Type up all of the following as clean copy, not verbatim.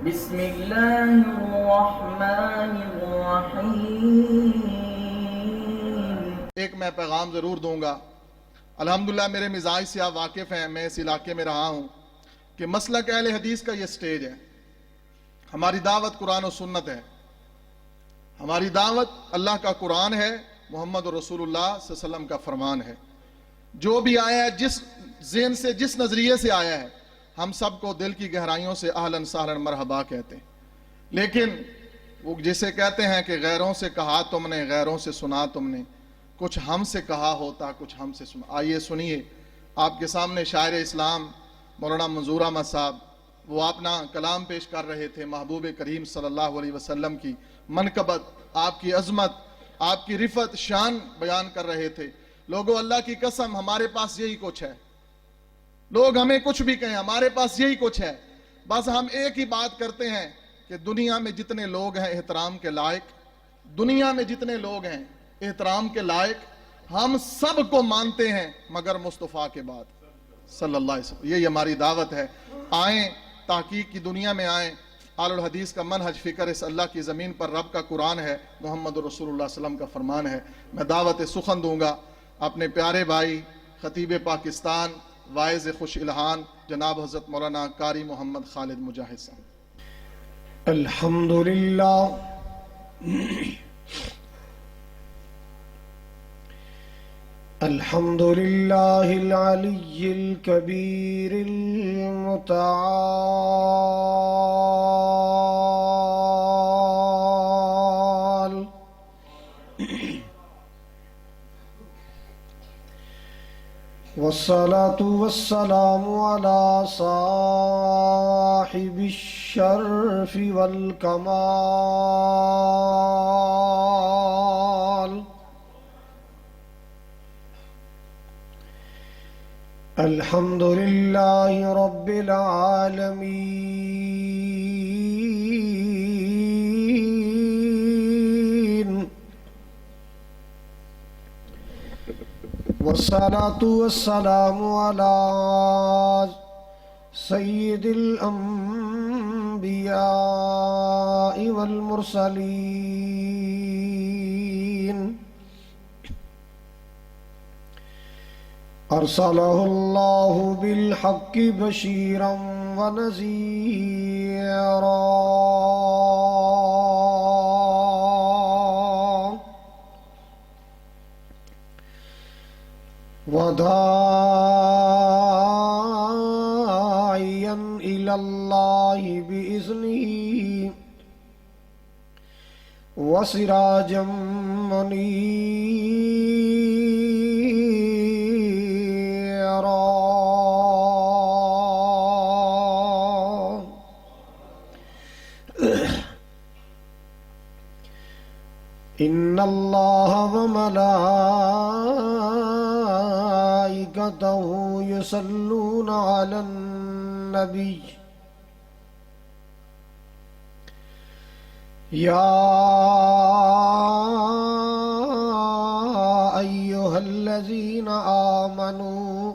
بسم اللہ الرحمن الرحیم۔ ایک میں پیغام ضرور دوں گا۔ الحمدللہ میرے مزاج سے آپ واقف ہیں، میں اس علاقے میں رہا ہوں کہ مسلک اہل حدیث کا یہ سٹیج ہے۔ ہماری دعوت قرآن و سنت ہے، ہماری دعوت اللہ کا قرآن ہے، محمد رسول اللہ صلی اللہ علیہ وسلم کا فرمان ہے۔ جو بھی آیا ہے، جس ذہن سے، جس نظریے سے آیا ہے، ہم سب کو دل کی گہرائیوں سے اہلاً سہلاً مرحبا کہتے ہیں۔ لیکن وہ جسے کہتے ہیں کہ غیروں سے کہا تم نے، غیروں سے سنا تم نے، کچھ ہم سے کہا ہوتا، کچھ ہم سے سنا۔ آئیے سنیے آپ کے سامنے شاعر اسلام مولانا منظور احمد صاحب، وہ اپنا کلام پیش کر رہے تھے، محبوب کریم صلی اللہ علیہ وسلم کی منقبت، آپ کی عظمت، آپ کی رفعت شان بیان کر رہے تھے۔ لوگوں، اللہ کی قسم ہمارے پاس یہی کچھ ہے۔ لوگ ہمیں کچھ بھی کہیں، ہمارے پاس یہی کچھ ہے۔ بس ہم ایک ہی بات کرتے ہیں کہ دنیا میں جتنے لوگ ہیں احترام کے لائق، دنیا میں جتنے لوگ ہیں احترام کے لائق، ہم سب کو مانتے ہیں مگر مصطفیٰ کے بعد صلی اللہ علیہ وسلم۔ یہ ہماری دعوت ہے۔ آئیں، تحقیق کی دنیا میں آئیں۔ آل الحدیث کا منہج فکر اس اللہ کی زمین پر رب کا قرآن ہے، محمد رسول اللہ صلی اللہ علیہ وسلم کا فرمان ہے۔ میں دعوت سخن دوں گا اپنے پیارے بھائی خطیب پاکستان، واعظ خوش الہان جناب حضرت مولانا قاری محمد خالد مجاہد صاحب۔ الحمدللہ الحمدللہ العلی الکبیر المتعال والصلاة والسلام على صاحب الشرف والکمال الحمدللہ رب العالمین والصلاة والسلام على سید الانبیاء والمرسلین ارسلہ اللہ بالحق بشیرا ونذیرا وداعیا الی اللہ بإذنہ وسراجا منیرا ان اللہ وملائکتہ یصلون علی النبی یا ایہا الذین آمنوا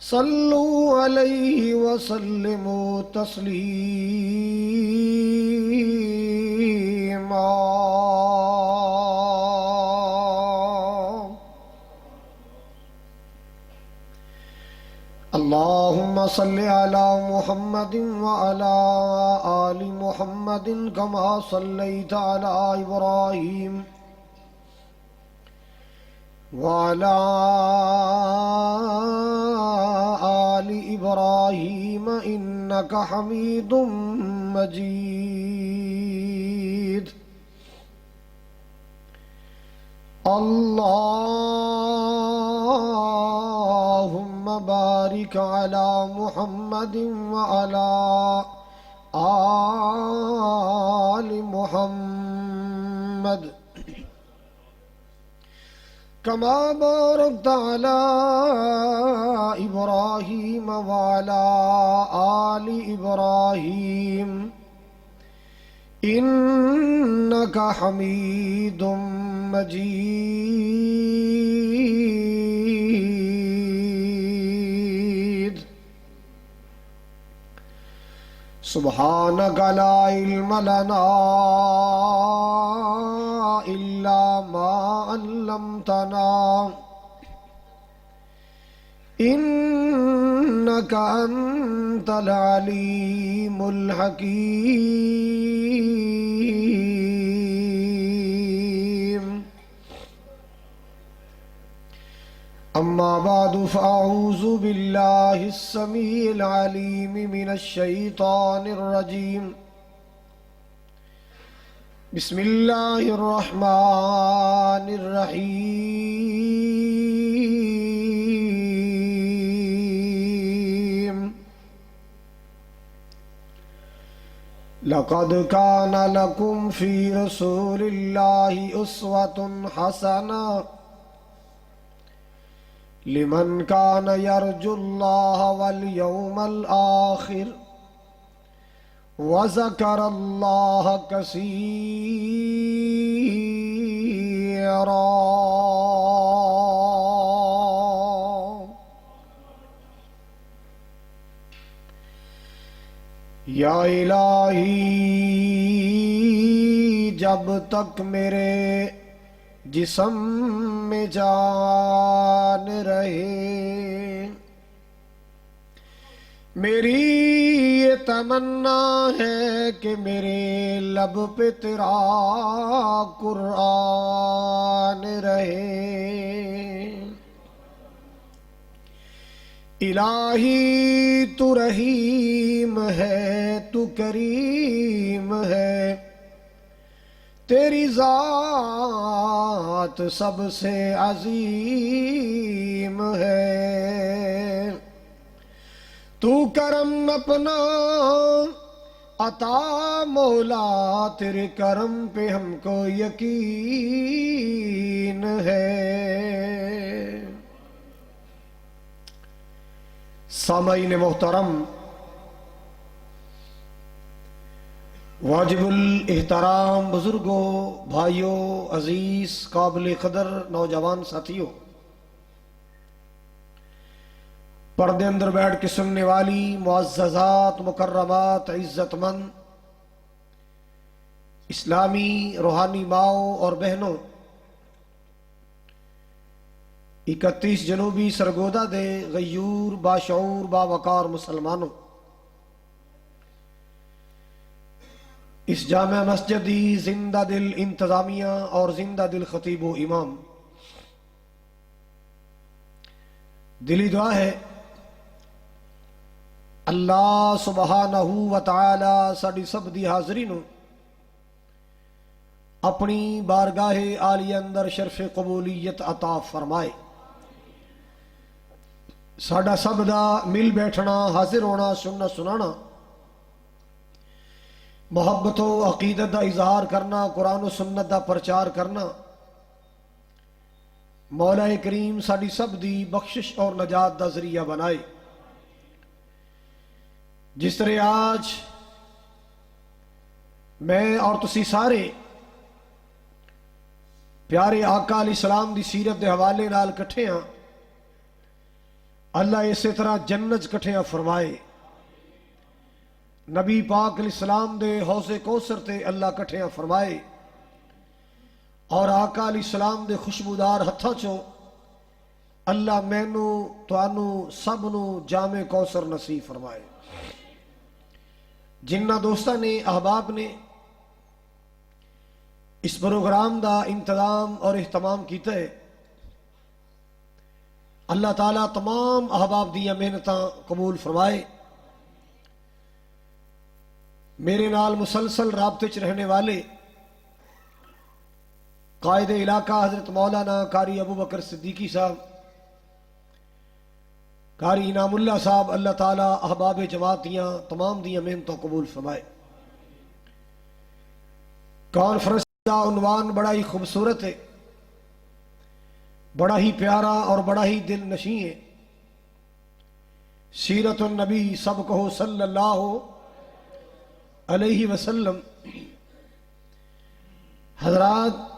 صلوا علیہ وسلموا تسلیما اللہم صل علی محمد وعلی آل محمد کما صلیت علی ابراہیم وعلی آل ابراہیم انک حمید مجید اللہم بارک علی محمد وعلی آل محمد کما بارکت علی ابراہیم وعلی آل ابراہیم انک حمید مجید سبحانك لا علم لنا إلا ما علمتنا إنك أنت العليم الحكيم أما بعد فأعوذ بالله السميع العليم من الشيطان الرجيم بسم الله الرحمن الرحيم لقد كان لكم في رسول الله أسوة حسنة لمن كان يرجو الله واليوم الآخر وذكر الله كثيرا یا الہی جب تک میرے جسم میں جان رہے میری یہ تمنا ہے کہ میرے لب پہ تیرا قرآن رہے الہی تو رحیم ہے تو کریم ہے تیری ذات سب سے عظیم ہے تو کرم اپنا عطا مولا تیرے کرم پہ ہم کو یقین ہے سامعین محترم واجب الاحترام بزرگوں بھائیوں عزیز قابل قدر نوجوان ساتھیوں پردے اندر بیٹھ کے سننے والی معززات مکرمات عزت مند اسلامی روحانی ماؤں اور بہنوں 31 جنوبی سرگودا دے غیور باشعور باوقار مسلمانوں اس جامع مسجدی زندہ دل انتظامیہ اور زندہ دل خطیب و امام دلی دعا ہے اللہ سبحانہ و تعالی ساڑی سب دی حاضری نو اپنی بارگاہ عالی اندر شرف قبولیت عطا فرمائے ساڑا سب دا مل بیٹھنا حاضر ہونا سننا سنانا محبت و عقیدت دا اظہار کرنا قرآن و سنت دا پرچار کرنا مولا کریم ساڑی سب دی بخشش اور نجات دا ذریعہ بنائے جس طرح آج میں اور تسی سارے پیارے آقا علیہ السلام دی سیرت دے حوالے نال کٹھے ہاں اللہ اسی طرح جنت کٹھے فرمائے نبی پاک علیہ السلام دے حوض کوثر تے اللہ کٹھے فرمائے اور آقا علیہ السلام دے خوشبودار ہتھاں چو اللہ مینو توانو سب نو جامع کوثر نصیب فرمائے جنہ دوستاں نے احباب نے اس پروگرام دا انتظام اور اہتمام کیتا ہے اللہ تعالیٰ تمام احباب دیا محنتاں قبول فرمائے میرے نال مسلسل رابطے چ رہنے والے قائد علاقہ حضرت مولانا قاری ابو بکر صدیقی صاحب قاری انعام اللہ صاحب اللہ تعالیٰ احباب جماعت دیاں تمام دیاں محنتوں قبول فرمائے کانفرنس کا عنوان بڑا ہی خوبصورت ہے بڑا ہی پیارا اور بڑا ہی دل نشیں ہے سیرت النبی سب کہو صلی اللہ علیہ وسلم حضرات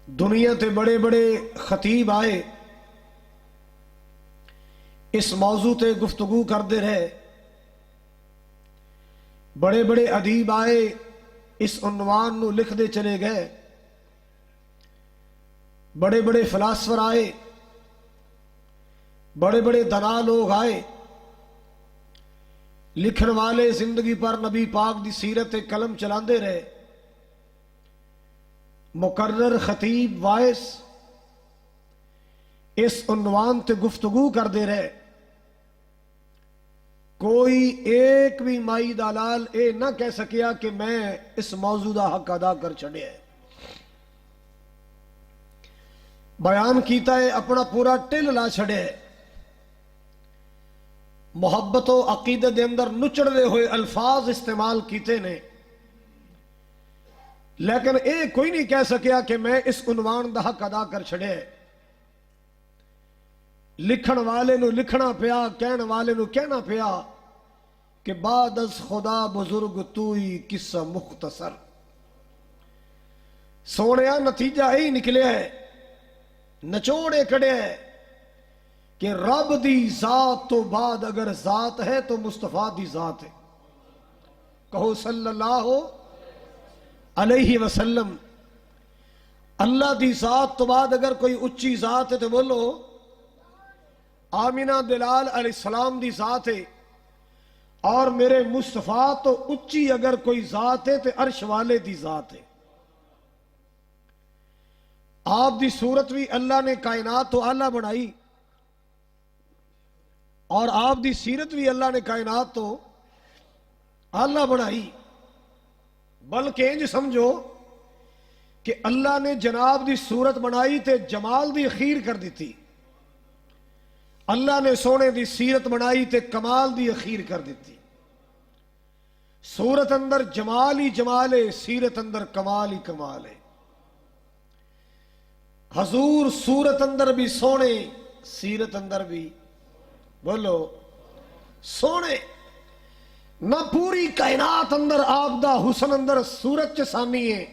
دنیا تے بڑے بڑے خطیب آئے اس موضوع تے گفتگو کردے رہے بڑے بڑے ادیب آئے اس عنوان نو لکھ دے چلے گئے، بڑے بڑے فلاسفر آئے، بڑے بڑے دنا لوگ آئے، لکھن والے زندگی پر نبی پاک دی سیرت قلم چلاندے رہے، مقرر خطیب وائس اس عنوان تے گفتگو کر دے رہے، کوئی ایک بھی مائی دلال اے نہ کہہ سکیا کہ میں اس موضوع دا حق ادا کر چھڑے ہے۔ بیان کیتا ہے، اپنا پورا ٹل لا چھڑے ہے، محبت و عقیدت دے اندر نچڑ دے ہوئے الفاظ استعمال کیتے نے، لیکن اے کوئی نہیں کہہ سکیا کہ میں اس عنوان دا حق ادا کر چھڑے ہے۔ لکھن والے نو لکھنا پیا، کہن والے نو کہنا پیا کہ بعد از خدا بزرگ توئی قصہ مختصر۔ سونیا نتیجہ ہی نکلے ہے، نچوڑے کڑے ہے کہ رب دی ذات تو بعد اگر ذات ہے تو مصطفیٰ دی ذات ہے۔ کہو صلی اللہ علیہ وسلم۔ اللہ دی ذات تو بعد اگر کوئی اچھی ذات ہے تو بولو آمینہ بلال علیہ السلام دی ذات ہے، اور میرے مصطفیٰ تو اچھی اگر کوئی ذات ہے تو عرش والے دی ذات ہے۔ آپ دی صورت بھی اللہ نے کائنات تو اعلیٰ بنائی، اور آپ دی سیرت بھی اللہ نے کائنات تو اعلیٰ بنائی، بلکہ انج سمجھو کہ اللہ نے جناب دی صورت بنائی تے جمال دی اخیر کر دیتی، اللہ نے سونے دی سیرت بنائی تے کمال دی اخیر کر دیتی۔ صورت اندر جمال ہی جمال ہے، سیرت اندر کمال ہی کمال ہے۔ حضور صورت اندر بھی سونے، سیرت اندر بھی بولو سونے۔ نہ پوری کائنات اندر آپ دا حسن اندر صورت چ ثانی ہے،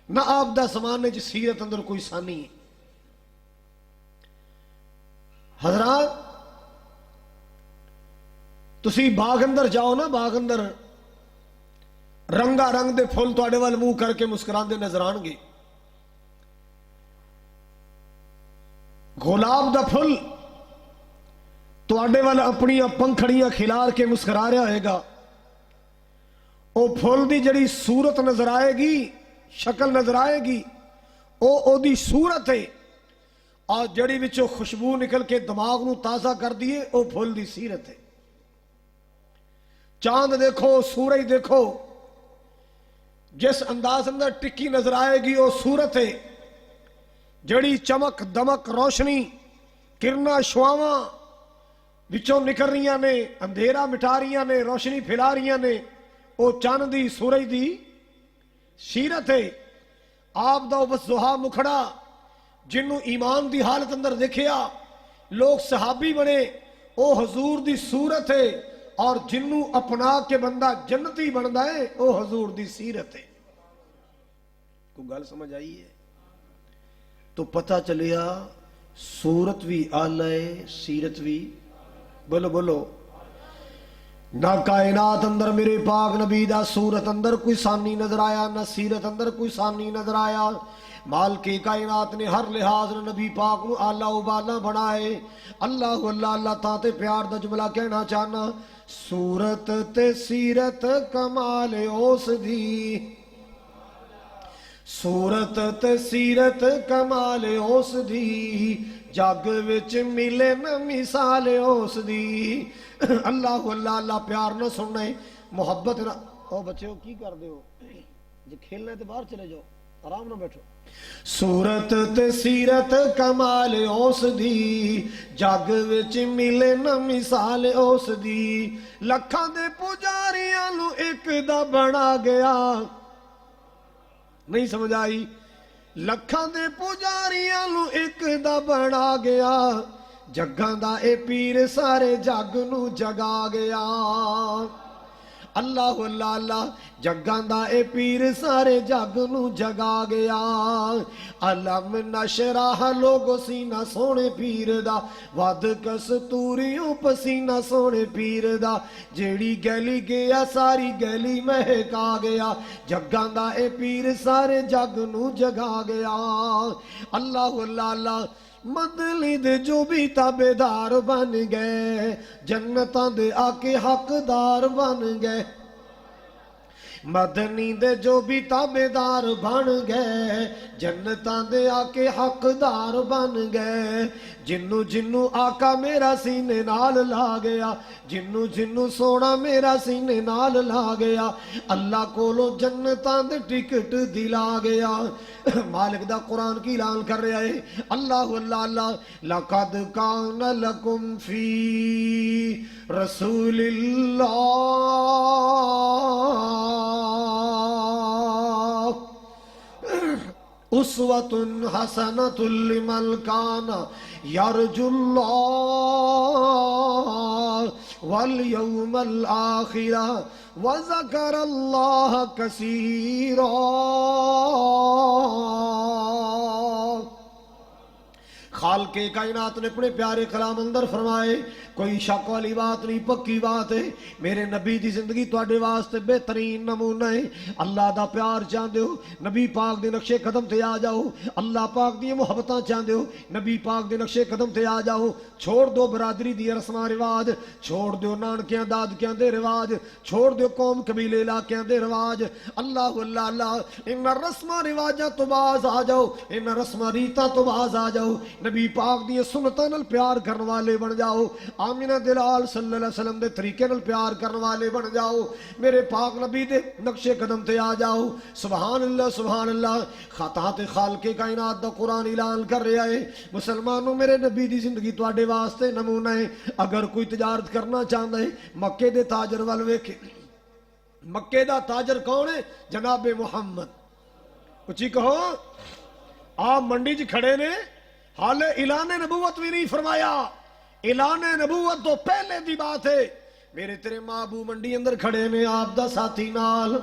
نہ آپ دا زمانے چ سیرت اندر کوئی ثانی ہے۔ حضرات تسی باغ اندر جاؤ نا، باغ اندر رنگا رنگ دے پھول تواڈے وال منہ کر کے مسکراندے نظر آن گے۔ گلاب دا پھل تواڈے وال اپنی پنکھڑیاں کھلار کے مسکرا رہا ہوئے گا، او پھول دی جڑی صورت نظر آئے گی، شکل نظر آئے گی، او دی صورت ہے، اور جڑی وچوں خوشبو نکل کے دماغ نو تازہ کر دیے او پھول دی سیرت ہے۔ چاند دیکھو، سورج دیکھو، جس انداز اندر ٹکی نظر آئے گی او صورت ہے، جڑی چمک دمک روشنی کرنا شواواں وچوں نکل رہیاں نے، اندھیرا مٹا رہیاں نے، روشنی پھیلا رہیاں نے، او چاند دی سورج دی سیرت ہے۔ آپ دا بس زہا مکھڑا جنوں ایمان دی حالت اندر دیکھیا لوگ صحابی بنے، او حضور دی صورت ہے، اور جنوں اپنا کے بندہ جنتی بندا ہے او حضور دی سیرت ہے۔ کو گل سمجھ آئی ہے؟ تو پتہ چلیا صورت بھی اعلی ہے، سیرت بھی بولو بولو۔ نہ کائنات اندر میرے پاک نبی دا صورت اندر کوئی ثانی نظر آیا، نہ سیرت اندر کوئی ثانی نظر آیا۔ مالک کائنات نے ہر لحاظ نبی پاک نو آلہ و بالا بنائے۔ اللہ اللہ اللہ تا تے پیار دا جملہ کہنا چاہنا، صورت تے سیرت کمال اس دی، صورت تے سیرت کمال اس دی، جگ وچ ملے نہ مثال اس دی۔ اللہ اللہ اللہ پیار نہ سننے، محبت نہ۔ او بچے کی کر دے ہو جی؟ کھیلنا ہے تو باہر چلے جاؤ، آرام نہ بیٹھو۔ صورت تے سیرت کمال اس دی، جگ وچ ملے نہ مثال اس دی، لکھاں دے پجاریاں نو ایک دا بنا گیا۔ نہیں سمجھ آئی؟ لکھاں دے پجاریاں نو ایک دا بنا گیا، جگاں دا اے پیر سارے جگ نو جگا گیا۔ اللہ اللہ اللہ جگاں دا اے پیر سارے جگ نو جگا گیا علم نشرح لوگو سینہ سونے پیر دا ود کستوریوں پسینہ سونے پیر دا جیڑی گلی گیا ساری گلی مہکا گیا جگاں دا اے پیر سارے جگ نو جگا گیا اللہ اللہ اللہ مدلی دے جو بھی تابیدار بن گئے جنتاں دے آکے حقدار بن گئے مدنی دے جو بھی تابیدار بن گئے جنتاں دے آکے حقدار بن گئے جنو جنو آقا میرا سینے نال لا گیا جنو جنو سونا میرا سینے نال لا گیا اللہ کولو جنتاں دے ٹکٹ دلا گیا مالک دا قرآن کی اعلان کر رہا ہے اللہ اللہ اللہ لقد کان لکم فی رسول اللہ اسوۃ حسنۃ لمن کان یرجو اللہ والیوم الآخر وذکر اللہ کثیرا خالق کائنات نے اپنے پیارے کلام اندر فرمائے کوئی شک والی بات نہیں پکی بات ہے میرے نبی دی زندگی تواڈے واسطے بہترین نمونہ ہے اللہ دا پیار چاہندے ہو نبی پاک دے نقشے قدم تے آ جاؤ اللہ پاک دی محبتاں چاہندے ہو نبی پاک دے نقشے قدم تے آ جاؤ چھوڑ دو برادری دی رسماں رواج چھوڑ دیو نانکیاں دادکیاں دے رواج چھوڑ دیو قوم قبیلے علاقیاں دے رواج اللہ اللہ اللہ ان رسماں رواجاں تو باز آ جاؤ ان رسماں ریتاں تو باز آ جاؤ نبی پاک دی سنتاں نال پیار کرن والے بن جاؤ آمینہ دلال صلی اللہ علیہ وسلم دے طریقے نال پیار کرن والے بن جاؤ میرے پاک نبی دے نقشے قدم تے آ جاؤ سبحان اللہ خطا تے خالق کائنات دا قرآن اعلان کر رہا ہے مسلمانوں میرے نبی دی زندگی تواڈے واسطے نمونہ ہے اگر کوئی تجارت کرنا چاہندا ہے مکے دے تاجر ول ویکھے مکے دا تاجر کون ہے جناب محمد اچھی کہو آپ منڈی چ کھڑے نے حال اعلان نبوت بھی نہیں فرمایا اعلان نبوت تو پہلے دی بات ہے میرے تیرے ماں ابو منڈی اندر کھڑے نے آپ دا ساتھی نال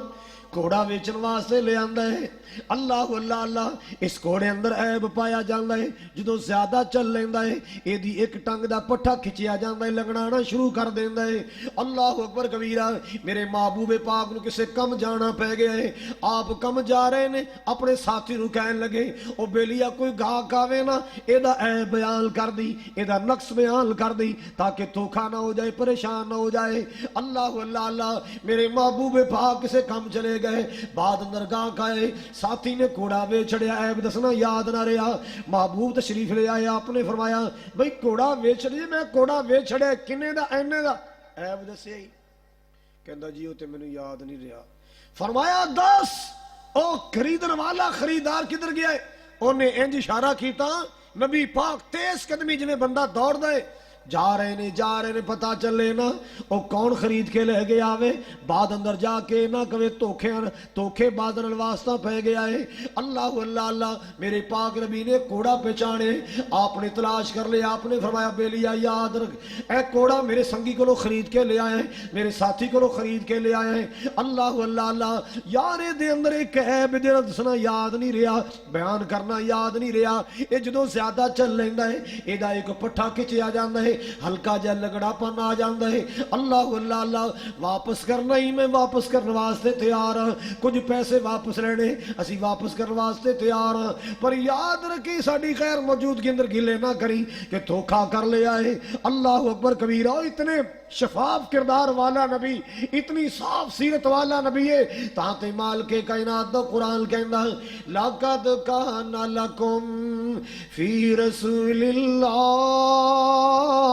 کوڑا ویچن واسطے لے آندا ہے اللہ اللہ اللہ اس کوڑے اندر عیب پایا جاندا ہے جدوں زیادہ چل لیندا ہے اے دی ایک ٹنگ دا پٹھا کھچیا جاندا ہے لگڑانا شروع کر دیندا ہے اللہ اکبر کبیرہ میرے محبوب پاک نو کسے کم جانا پہ گیا ہے آپ کم جا رہے نے اپنے ساتھی نو کہن لگے او بیلیا کوئی گاہک آوے نا اے دا عیب بیان کر دی اے دا نقص بیان کر دی تاکہ دھوکا نہ ہو جائے پریشان نہ ہو جائے اللہ اللہ اللہ میرے محبوب پاک کسے کم چلے گئے بعد اندر گاہک آئے ساتھی نے کوڑا ویچ چھڑیا عیب دسنا یاد نہ رہا محبوب تشریف لے آیا آپ نے فرمایا بھئی کوڑا ویچ چھڑیا میں کوڑا ویچ چھڑیا کنے دا اینے دا عیب دسیا ہی کہندا جی تے مینوں یاد نہیں رہا فرمایا دس او خریدن والا خریدار کدھر گیا ہے اونے انج اشارہ کیتا نبی پاک تیز قدمی جنے بندہ دوڑ دے جا رہے نے پتہ چلے نا او کون خرید کے لے گیا آوے بعد اندر جا کے نہ کبھی توکھے بعد نال واسطہ پہ گیا ہے اللہ اللہ اللہ میرے پاک نبی نے کوڑا پہچانے آپ نے تلاش کر لیا آپ نے فرمایا بیلیا یاد رکھ اے کوڑا میرے سنگی کو خرید کے لے آئے میرے ساتھی کو خرید کے لے آئے اللہ اللہ اللہ یارے دے اندر ایک عیب جڑا دسنا یاد نہیں رہا بیان کرنا یاد نہیں رہا اے جدوں زیادہ چل لیندا ہے اے دا ایک پٹھا کھچیا جاندا ہے ہلکا جا لگڑا پن آ جاندا ہے اللہ اللہ اللہ واپس کرنا ہی میں واپس کرنے واسطے تیار ہاں کچھ پیسے واپس لینے اسی واپس کرنے واسطے تیار ہاں پر یاد رکھی ساڈی خیر موجودگی اندر گلے نہ کری کہ دھوکا کر لے آئے اللہ اکبر کبیرہ اتنے شفاف کردار والا نبی اتنی صاف سیرت والا نبی ہے تاں مال کے کائنات دا قرآن کہندا لقد کان لکم فی رسول اللہ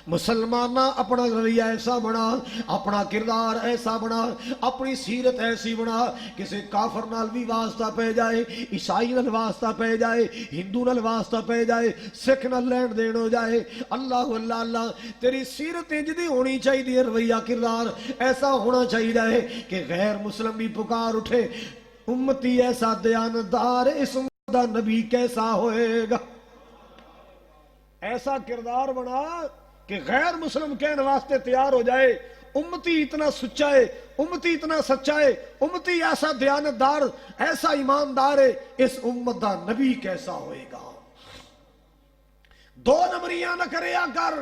مسلمانہ اپنا رویہ ایسا بنا اپنا کردار ایسا بنا اپنی سیرت ایسی بنا کسی کافر نال بھی واسطہ پہ جائے عیسائی نال واسطہ پہ جائے ہندو نال واسطہ پہ جائے سکھ نال لین دین ہو جائے اللہ اللہ اللہ تیری سیرت جدی ہونی چاہیے رویہ کردار ایسا ہونا چاہیے کہ غیر مسلم بھی پکار اٹھے امتی ایسا دیانتدار اس امت دا نبی کیسا ہوئے گا ایسا کردار بنا کہ غیر مسلم کہنے واسطے تیار ہو جائے امتی اتنا سچا ہے، امتی اتنا سچا ہے، امتی ایسا دیانتدار، ایسا ایماندار ہے، اس امت دا نبی کیسا ہوئے گا؟ دو نمبریاں نہ کریا کر،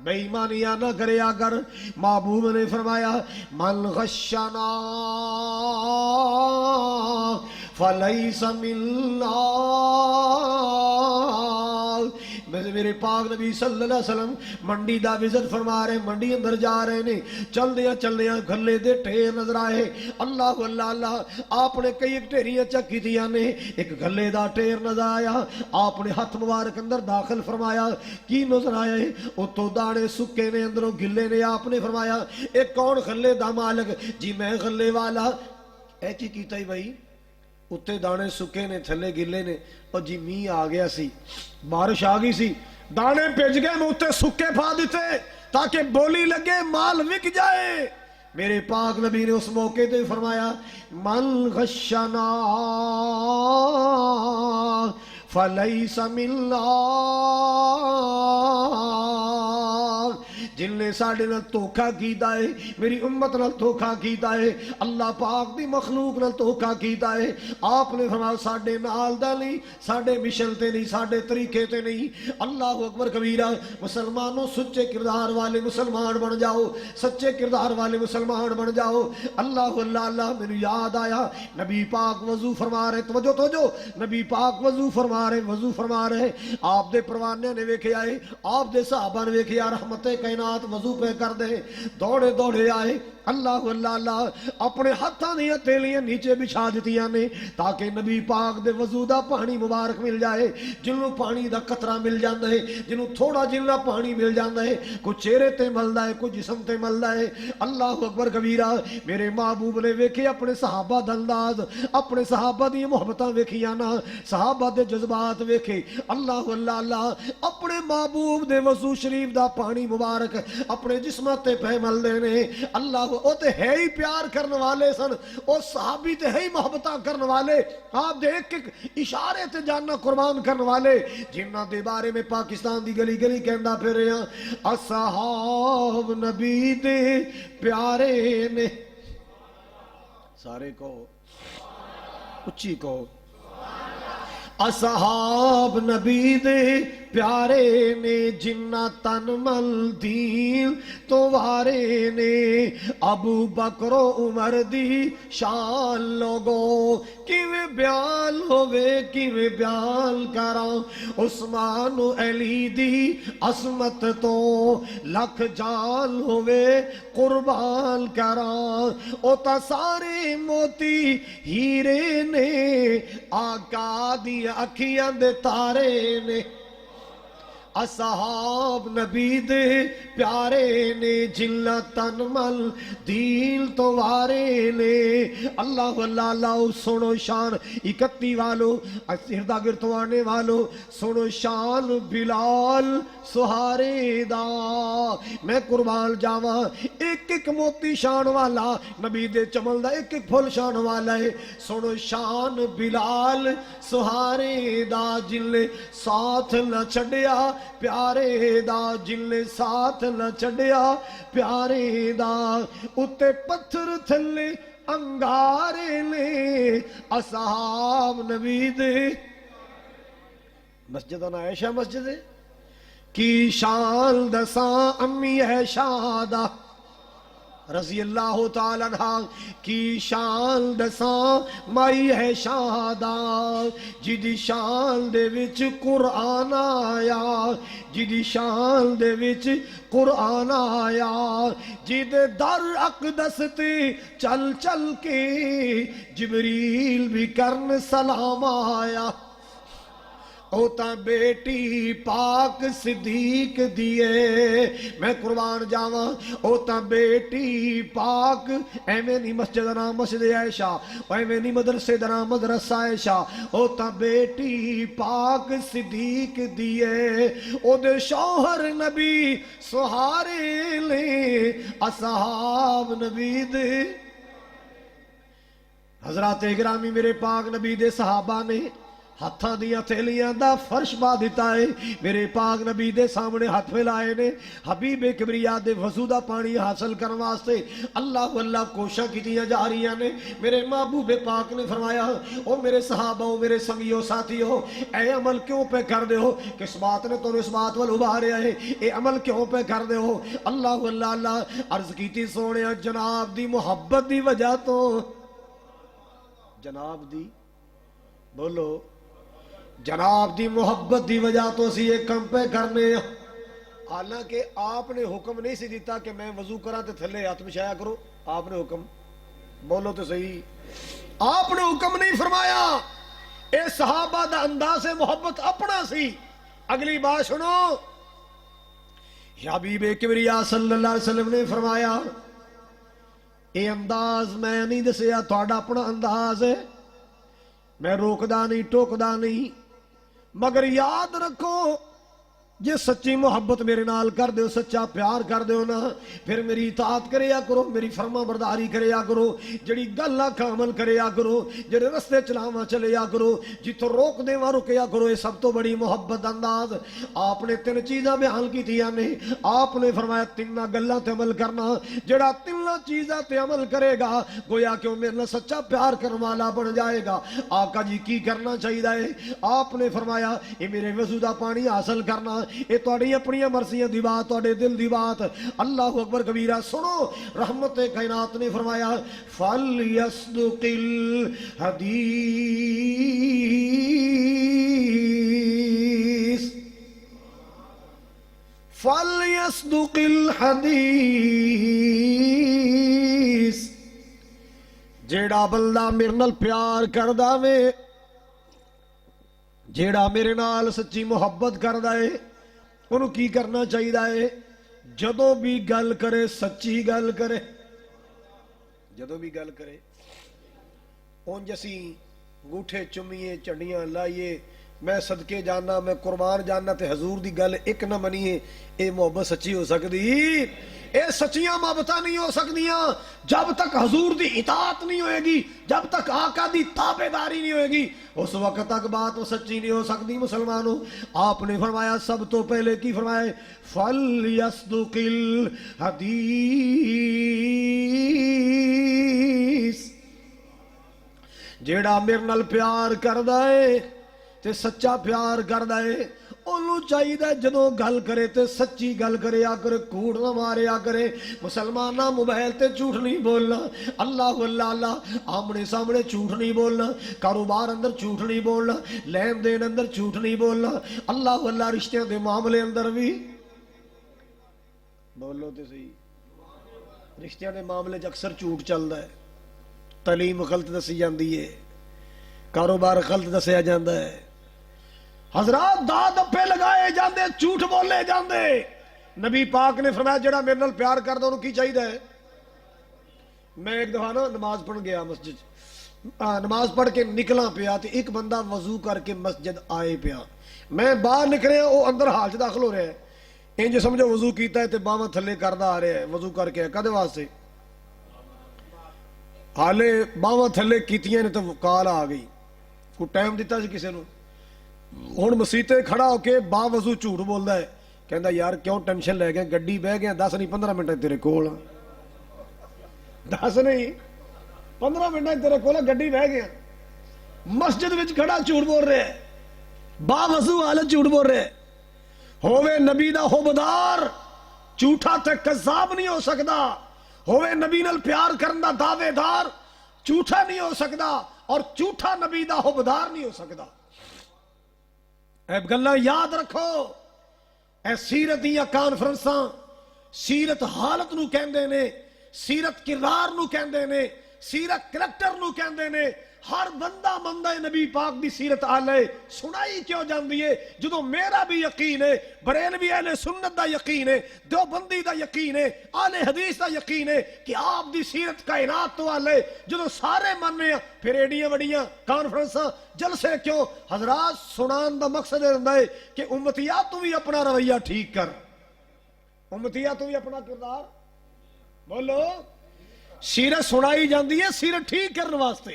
بے ایمانیاں نہ کریا کر۔ محبوب نے فرمایا من غشنا فلیس منا، میرے پاک نبی صلی اللہ علیہ وسلم منڈی دا وزٹ فرما رہے، منڈی اندر جا رہے نے، چل دیا گھلے دے ٹھیر نظر آئے، اللہ اللہ اللہ، آپ نے کئی ایک ٹھیریاں چکی دیا نے، ایک گھلے دا ٹھیر نظر آیا، آپ نے ہاتھ مبارک اندر داخل فرمایا، کی نظر آیا ہے؟ اتو دانے سکے نے، اندروں گلے نے، آپ نے فرمایا ایک کون گھلے دا مالک؟ جی میں گھلے والا۔ اے کی کیتا ہی بھائی؟ اتنے دانے سکے نے، تھلے گلے نے، اور جی میہ آ گیا سی، بارش آ گئی سی، دانے پج گئے، میں اتنے سکے پا دیتے تاکہ بولی لگے، مال وک جائے۔ میرے پاک نبی نے اس موقع تے فرمایا من غشنا فلیس منا، جن نے ساڑھے نال دھوکھا کیتا ہے، میری امت نال دھوکھا کیتا ہے، اللہ پاک دی مخلوق نال دھوکھا کیتا ہے، آپ نے فرمایا ساڑھے نال دا نہیں، ساڑھے مشن تے نہیں، ساڑھے طریقے تے نہیں۔ اللہ اکبر کبیرہ۔ مسلمانوں سچے کردار والے مسلمان بن جاؤ، سچے کردار والے مسلمان بن جاؤ۔ اللہ اللہ اللہ، میرے یاد آیا نبی پاک وضو فرما رہے، توجہ، نبی پاک وضو فرما رہے، آپ دے پروانے نے ویکھے آئے، آپ دے صحابہ نے ویکھے آ، رحمت کائنات وضو پہ کر دے، دوڑے آئے، اللہ اللہ اللہ، اپنے ہاتھاں دیا تیلیاں نیچے بچھا دیتیاں نے تاکہ نبی پاک دے وضو دا پانی مبارک مل جائے۔ جنوں پانی دا قطرہ مل جاندہ ہے، جنوں تھوڑا جنہ پانی مل جاندہ ہے، کوئی چہرے تے ملدا ہے، کوئی جسم تے ملدا ہے۔ اللہ اکبر کبیرہ۔ میرے محبوب نے ویکھے اپنے صحابہ دا انداز، اپنے صحابہ دی محبتاں ویکھیاں نا، صحابہ دے جذبات ویکھے، اللہ اللہ اللہ، اپنے محبوب دے وضو شریف دا پانی مبارک اپنے جسمات تے پہ مل دینے۔ اللہ، او تے ہے ہی پیار کرنے والے سن، او صحابی تے ہے ہی محبتاں کرنے والے، آپ دے ایک ایک اشارے تے جاننا قربان کرنے والے، جنہ دے بارے میں پاکستان دی گلی گلی کہندا پھر رہے ہیں اصحاب نبی دے پیارے نے، سارے کو اچھی کو، اصحاب نبی دے پیارے نے، جنہ تن مل دین تو وارے نے، ابو بکر و عمر دی شان لوگو کیویں بیان ہوئے، کیویں بیان کراں، عثمان و علی دی عظمت تو لکھ جان ہوئے قربان کراں، او تا سارے موتی ہیرے نے، آقا دی اکھیاں دے تارے نے، اصحاب نبی دے پیارے نے، جنہ تن مل دین تو وارے نے۔ اللہ اللہ اللہ، سنو شان 31 والو، سردہ گرتو آنے والو، سنو شان بلال سہارے دا، میں قربان جاواں، ایک ایک موتی شان والا نبی دے چمل دا، ایک ایک پھول شان والا ہے، سنو شان بلال سہارے دا، جن نے ساتھ نہ چھڑیا پیارے دا، جن نے ساتھ نہ چھڑیا پیارے دا، اتے پتھر تھلے انگارے نے، اصحاب نبی دے۔ مسجد نا عائشہ مسجد کی شان دساں امی عائشہ دا رضی اللہ تعالیٰ عنہ کی شان دساں مائی ہے شادا، جدی شان دے وچ قرآن آیا، جدی شان دے وچ قرآن آیا، جدے در اقدس تے چل چل کے جبریل بھی کرن سلام آیا، او تا بیٹی پاک صدیق دیئے، میں قربان جاواں، او تا بیٹی پاک، ایویں نہیں مسجد نام مسجد عائشہ، ایویں نہیں مدرسے نام مدرسہ عائشہ، او تا بیٹی پاک صدیق دیئے، او دے شوہر نبی سہارے لے، اصحاب نبی دے۔ حضرات اکرامی میرے پاک نبی دے صحابہ نے ہاتھاں دیاں تھیلیاں دا فرش پا دیتا ہے. میرے پاک نبی دے سامنے ہاتھ پھیلائے نے حبیب کبریا دے وضو دا پانی حاصل کرنے واسطے اللہ اللہ کوشاں کیتیاں جا رہی نے. میرے محبوب پاک نے فرمایا او میرے صحابہ او میرے سنگیو ساتھیو اے عمل کیوں پہ کر دے ہو؟ کس بات نے تو اس بات وال ابھاریا ہے؟ اے عمل کیوں پہ کر دے ہو؟ اللہ اللہ اللہ عرض کیتی سونے جناب دی محبت دی وجہ تو. جناب دی بولو جناب دی محبت دی وجہ تو اسی یہ کم پہ کرنے. حالانکہ آپ نے حکم نہیں سی دیتا کہ میں وضو کرا تے تھلے ہاتھ بچھایا کرو. آپ نے حکم بولو تو صحیح آپ نے حکم نہیں فرمایا. اے صحابہ دا انداز محبت اپنا سی. اگلی بات سنو حبیب کبریا صلی اللہ علیہ وسلم نے فرمایا اے انداز میں نہیں دسیا تھوڑا اپنا انداز ہے. میں روکدا نہیں ٹوکدا نہیں مگر یاد رکھو جے سچی محبت میرے نال کر دیو سچا پیار کر دیو نا پھر میری اطاعت کریا کرو میری فرما برداری کریا کرو جڑی گل آکھا عمل کریا کرو جڑے رستے چلاواں چلیا کرو جتوں روک دیواں رکیا کرو. یہ سب تو بڑی محبت انداز. آپ نے 3 چیزاں بیان کیتیاں نے. آپ نے فرمایا 3 گلاں تے عمل کرنا. جڑا 3 چیزاں تے عمل کرے گا گویا کہ وہ میرے نال سچا پیار کرنے والا بن جائے گا. آقا جی کی کرنا چاہیے ہے؟ آپ نے فرمایا یہ میرے وضو دا پانی حاصل کرنا. یہ تھوڑی اپنی مرضیاں دی بات تھوڑے دل دی بات. اللہ اکبر کبیرہ. سنو رحمت کائنات نے فرمایا فَلْيَصْدُقِ الْحَدِيث فَلْيَصْدُقِ الْحَدِيث. جیڑا بندہ میرے نال پیار کردا وے جیڑا میرے نال سچی محبت کردا ہے انہوں کی کرنا چاہیے؟ جدوں بھی گل کرے سچی گل کرے. جدوں بھی گل کرے اونج اسی انگوٹھے چمیے چنڈیاں لائیے میں صدقے جانا میں قربان جانا تے حضور دی گل ایک نہ منیے. اے محبت سچی ہو سکتی؟ اے سچیاں محبتاں نہیں ہو سکدیاں جب تک حضور دی اطاعت نہیں ہوئے گی جب تک آقا دی تابعداری نہیں ہوئے گی اس وقت تک بات سچی نہیں ہو سکتی. مسلمانوں آپ نے فرمایا سب تو پہلے کی فرمایا فَلْيَصْدُقِ الْحَدِيث. جیڑا میرے نال پیار کردا ہے تے سچا پیار کردا ہے انہوں چاہیے جدوں گل کرے تے سچی گل کرے کرے کوڑ نہ مارے کرے. مسلمانہ موبائل تے جھوٹ نہیں بولنا. اللہ اللہ اللہ آمنے سامنے جھوٹ نہیں بولنا. کاروبار اندر جھوٹ نہیں بولنا. لین دین اندر جھوٹ نہیں بولنا. اللہ اللہ رشتیاں دے معاملے اندر بھی بولو تے صحیح. رشتیاں دے معاملے اکثر جھوٹ چلدا ہے. تعلیم غلط دسی جاندی ہے. کاروبار غلط دسیا جاندا ہے. حضرات دا دپے لگائے جاندے جھوٹ بولے جاندے. نبی پاک نے فرمایا جڑا میرے نال پیار کردا انہوں کی چاہیے ہے؟ میں ایک دفعہ نا نماز پڑھ گیا مسجد نماز پڑھ کے نکلا پیا تے ایک بندہ وضو کر کے مسجد آئے پیا. میں باہر نکلے وہ اندر حال چ داخل ہو رہا ہے. انج سمجھو وضو کیتا ہے تے باواں تھلے کردا آ رہا ہے. وضو کر کے کدے واسطے؟ حالے باواں تھلے کیتیاں نے تو کال آ گئی. کوئی ٹائم دیتا سی کسے نو ہوں مسیتے کھڑا ہو کے با وضو جھوٹ بولتا ہے. کہندا یار کیوں ٹینشن لے گیا گڈی بہ گیا 10 نہیں 15 منٹ تیرے کول 10 نہیں 15 منٹ تیرے کول گڈی بہ گیا. مسجد وچ کھڑا جھوٹ بول رہا ہے. با وضو حالت جھوٹ بول رہا ہے. ہووے نبی دا حبدار جھوٹا تے کذاب نہیں ہو سکدا. ہووے نبی نال پیار کرن دا دعوے دار جھوٹا نہیں ہو سکدا اور جھوٹا نبی دا حبدار نہیں ہو سکدا. اے گلاں یاد رکھو. اے سیرت دیا کانفرنساں سیرت حالت نو کہندے نے سیرت کردار نو کہندے نے سیرت کریکٹر نو کہندے نے. ہر بندہ بندہ نبی پاک دی سیرت آلے سنائی کیوں جاندی ہے؟ جدوں میرا بھی یقین ہے بریلوی اہل سنت دا یقین ہے دیوبندی دا یقین ہے اہل حدیث دا یقین ہے کہ آپ دی سیرت کائنات تو آلے جدوں سارے مننے پھر ایڈیاں وڈیاں کانفرنساں جلسے کیوں؟ حضرات سنان دا مقصد ہوندا ہے کہ امتیات تو بھی اپنا رویہ ٹھیک کر. امتیات تو بھی اپنا کردار بولو. سیرت سنائی جاندی ہے سیرت ٹھیک کرنے واسطے.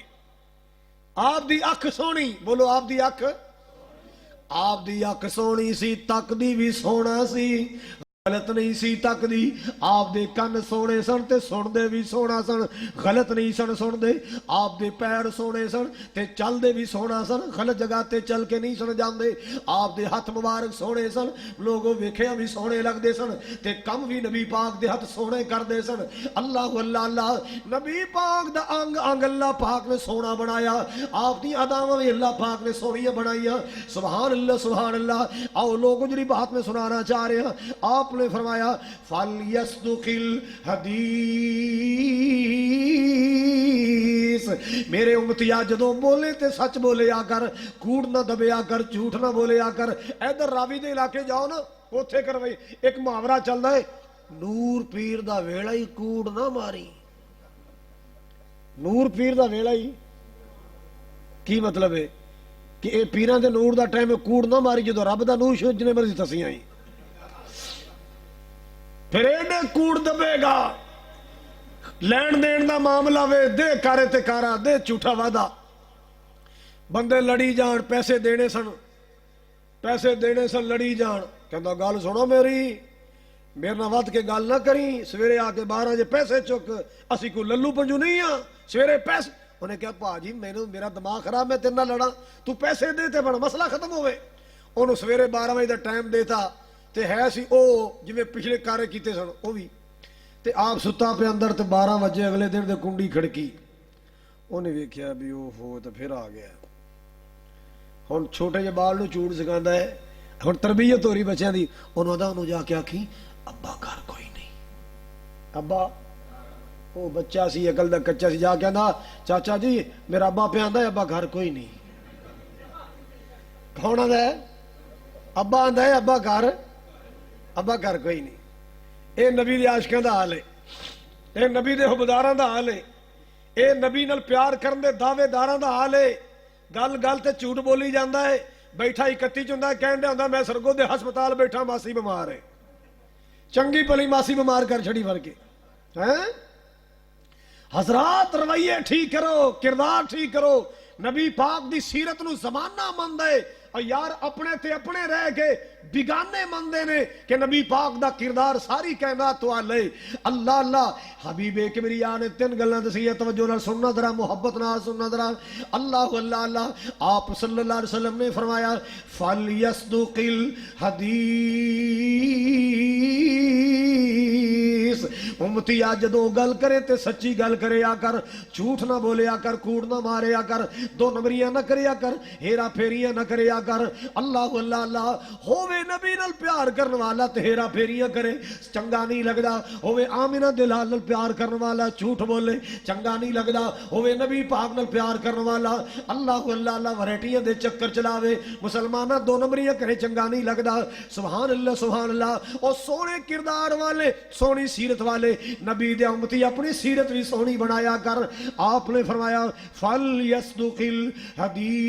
آپ دی اکھ سونی، بولو آپ دی اکھ، آپ دی اکھ سونی سی، تک دی بھی سونا سی، غلط نہیں سی تک دی، آپ دے کن سونے سن تے سن دے بھی سونا سن، غلط نہیں سن سن دے، آپ دے پیر سونے سن تے چل دے بھی سونا سن، غلط جگہ تے چل کے نہیں سن جاندے، آپ دے ہاتھ مبارک سونے سن، لوگوں ویکھیا بھی سونے لگ دے سن تے کم بھی نبی پاک دے ہاتھ سونے کر دے سن۔ اللہ اللہ اللہ، نبی پاک دا انگ انگ اللہ پاک نے سونا بنایا، آپ دی اداواں بھی اللہ پاک نے سونیاں بنائیاں، سبحان اللہ سبحان اللہ۔ آؤ لوگوں جڑی بات میں سنانا چاہ رہے ہیں، آپ نے فرمایا فَلْيَصْدُقِ الْحَدِيث، میرے امتیا جدوں بولے تے سچ بولے آ کر، کوڑ نہ دبیا کر، جھوٹ نہ بولے آ کر۔ ادھر راوی دے علاقے جاؤ نا، اوتھے کروئی ایک محاورہ چلدا ہے، نور پیر دا ویلا ہی کوڑ نہ ماری۔ نور پیر دا ویلا ہی کی مطلب ہے کہ اے پیراں دے نور دا ٹائم کوڑ نہ ماری، جدوں رب دا نور جنے مرضی تسیاں ہی، پھر ایڈے کوڑ دبے گا۔ لین دین دا معاملہ وے، دے کارے تے کارا، دے جھوٹا وعدہ، بندے لڑی جان، پیسے دینے سن، پیسے دینے سن، لڑی جان، کہندا گل سنو میری، میرے نہ ود کے گل نہ کریں، سویرے آ کے 12 بجے پیسے چک، اسی کو للو پنجو نہیں ہاں، سویرے پیسے۔ انہیں کہا پا جی میرا دماغ خراب، میں تیرے نہ لڑا، تو پیسے دے تے بڑا مسئلہ ختم ہوئے۔ انہوں سویرے 12 بجے دا ٹائم دیتا تے ہے سی او جویں پچھلے کارے کیتے سن او بھی، تے آپ ستا پہ اندر تے 12 بجے اگلے دن دے کنڈی کھڑکی، انہیں ویکھیا بھی او ہو تے پھر آ گیا۔ ہن چھوٹے جے بال نو چوڑ سکھاندا ہے، ہن تربیت ہو رہی بچیاں دی، انہوں دا انہوں جا کے آکھی ابا گھر کوئی نہیں، ابا او بچہ سی عقل دا کچا سی، جا کے آندا چاچا جی میرا ابا پہ آندا ہے ابا گھر کوئی نہیں۔ کون آندا ہے؟ ابا آندا ہے ابا گھر کوئی نہیں۔ اے نبی دے عاشقاں دا حال ہے، اے نبی دے حبداراں دا حال ہے، اے نبی نال پیار کرن دے دعوے داراں دا حال ہے۔ گل گل تے جھوٹ بولی جاندا ہے، بیٹھا 31 چ ہوندا کہن دے ہوندا میں سرگو دے ہسپتال بیٹھا، ماسی بیمار ہے، چنگی بھلی ماسی بیمار کر چھڑی ور کے۔ حضرات رویے ٹھیک کرو، کردار ٹھیک کرو، نبی پاک دی سیرت نو زمانہ مند ہے، اور یار اپنے تے اپنے رہ کے بیگانے مندے نے کہ نبی پاک دا کردار ساری کائنات تو آلے۔ اللہ اللہ، حبیب کبریا نے 3 گلاں دسیاں، توجہ نال سننا ذرا، محبت نال سننا ذرا۔ اللہ اللہ اللہ، آپ صلی اللہ علیہ وسلم نے فرمایا فَلْيَصْدُقِ الْحَدِيث، امتیا جدوں گل کرے تے سچی گل کرے آ کر، جھوٹ نہ بولے آ کر، کوڑ نہ مارے آ کر، 2 نمبریاں نہ کرے آ کر، ہیرا پھیریاں نہ کرے آ کر۔ اللہ اللہ اللہ، ہووے نبی نال پیار کرن والا تے ہیرا پھیریاں کرے چنگا نہیں لگدا، ہووے آمنہ دلال نال پیار کرن والا جھوٹ بولے چنگا نہیں لگدا، ہووے نبی پاک نال پیار کرن والا اللہ اللہ اللہ ورائٹیاں دے چکر چلاوے، مسلمانہ 2 نمبریاں کرے چنگا نہیں لگدا۔ سبحان اللہ سبحان اللہ، او سونے کردار والے، سونی سیرت والے نبی دے امتی اپنی سیرت بھی سونی بنایا کر۔ آپ نے فرمایا فَلْيَصْدُقِ الْحَدِيث،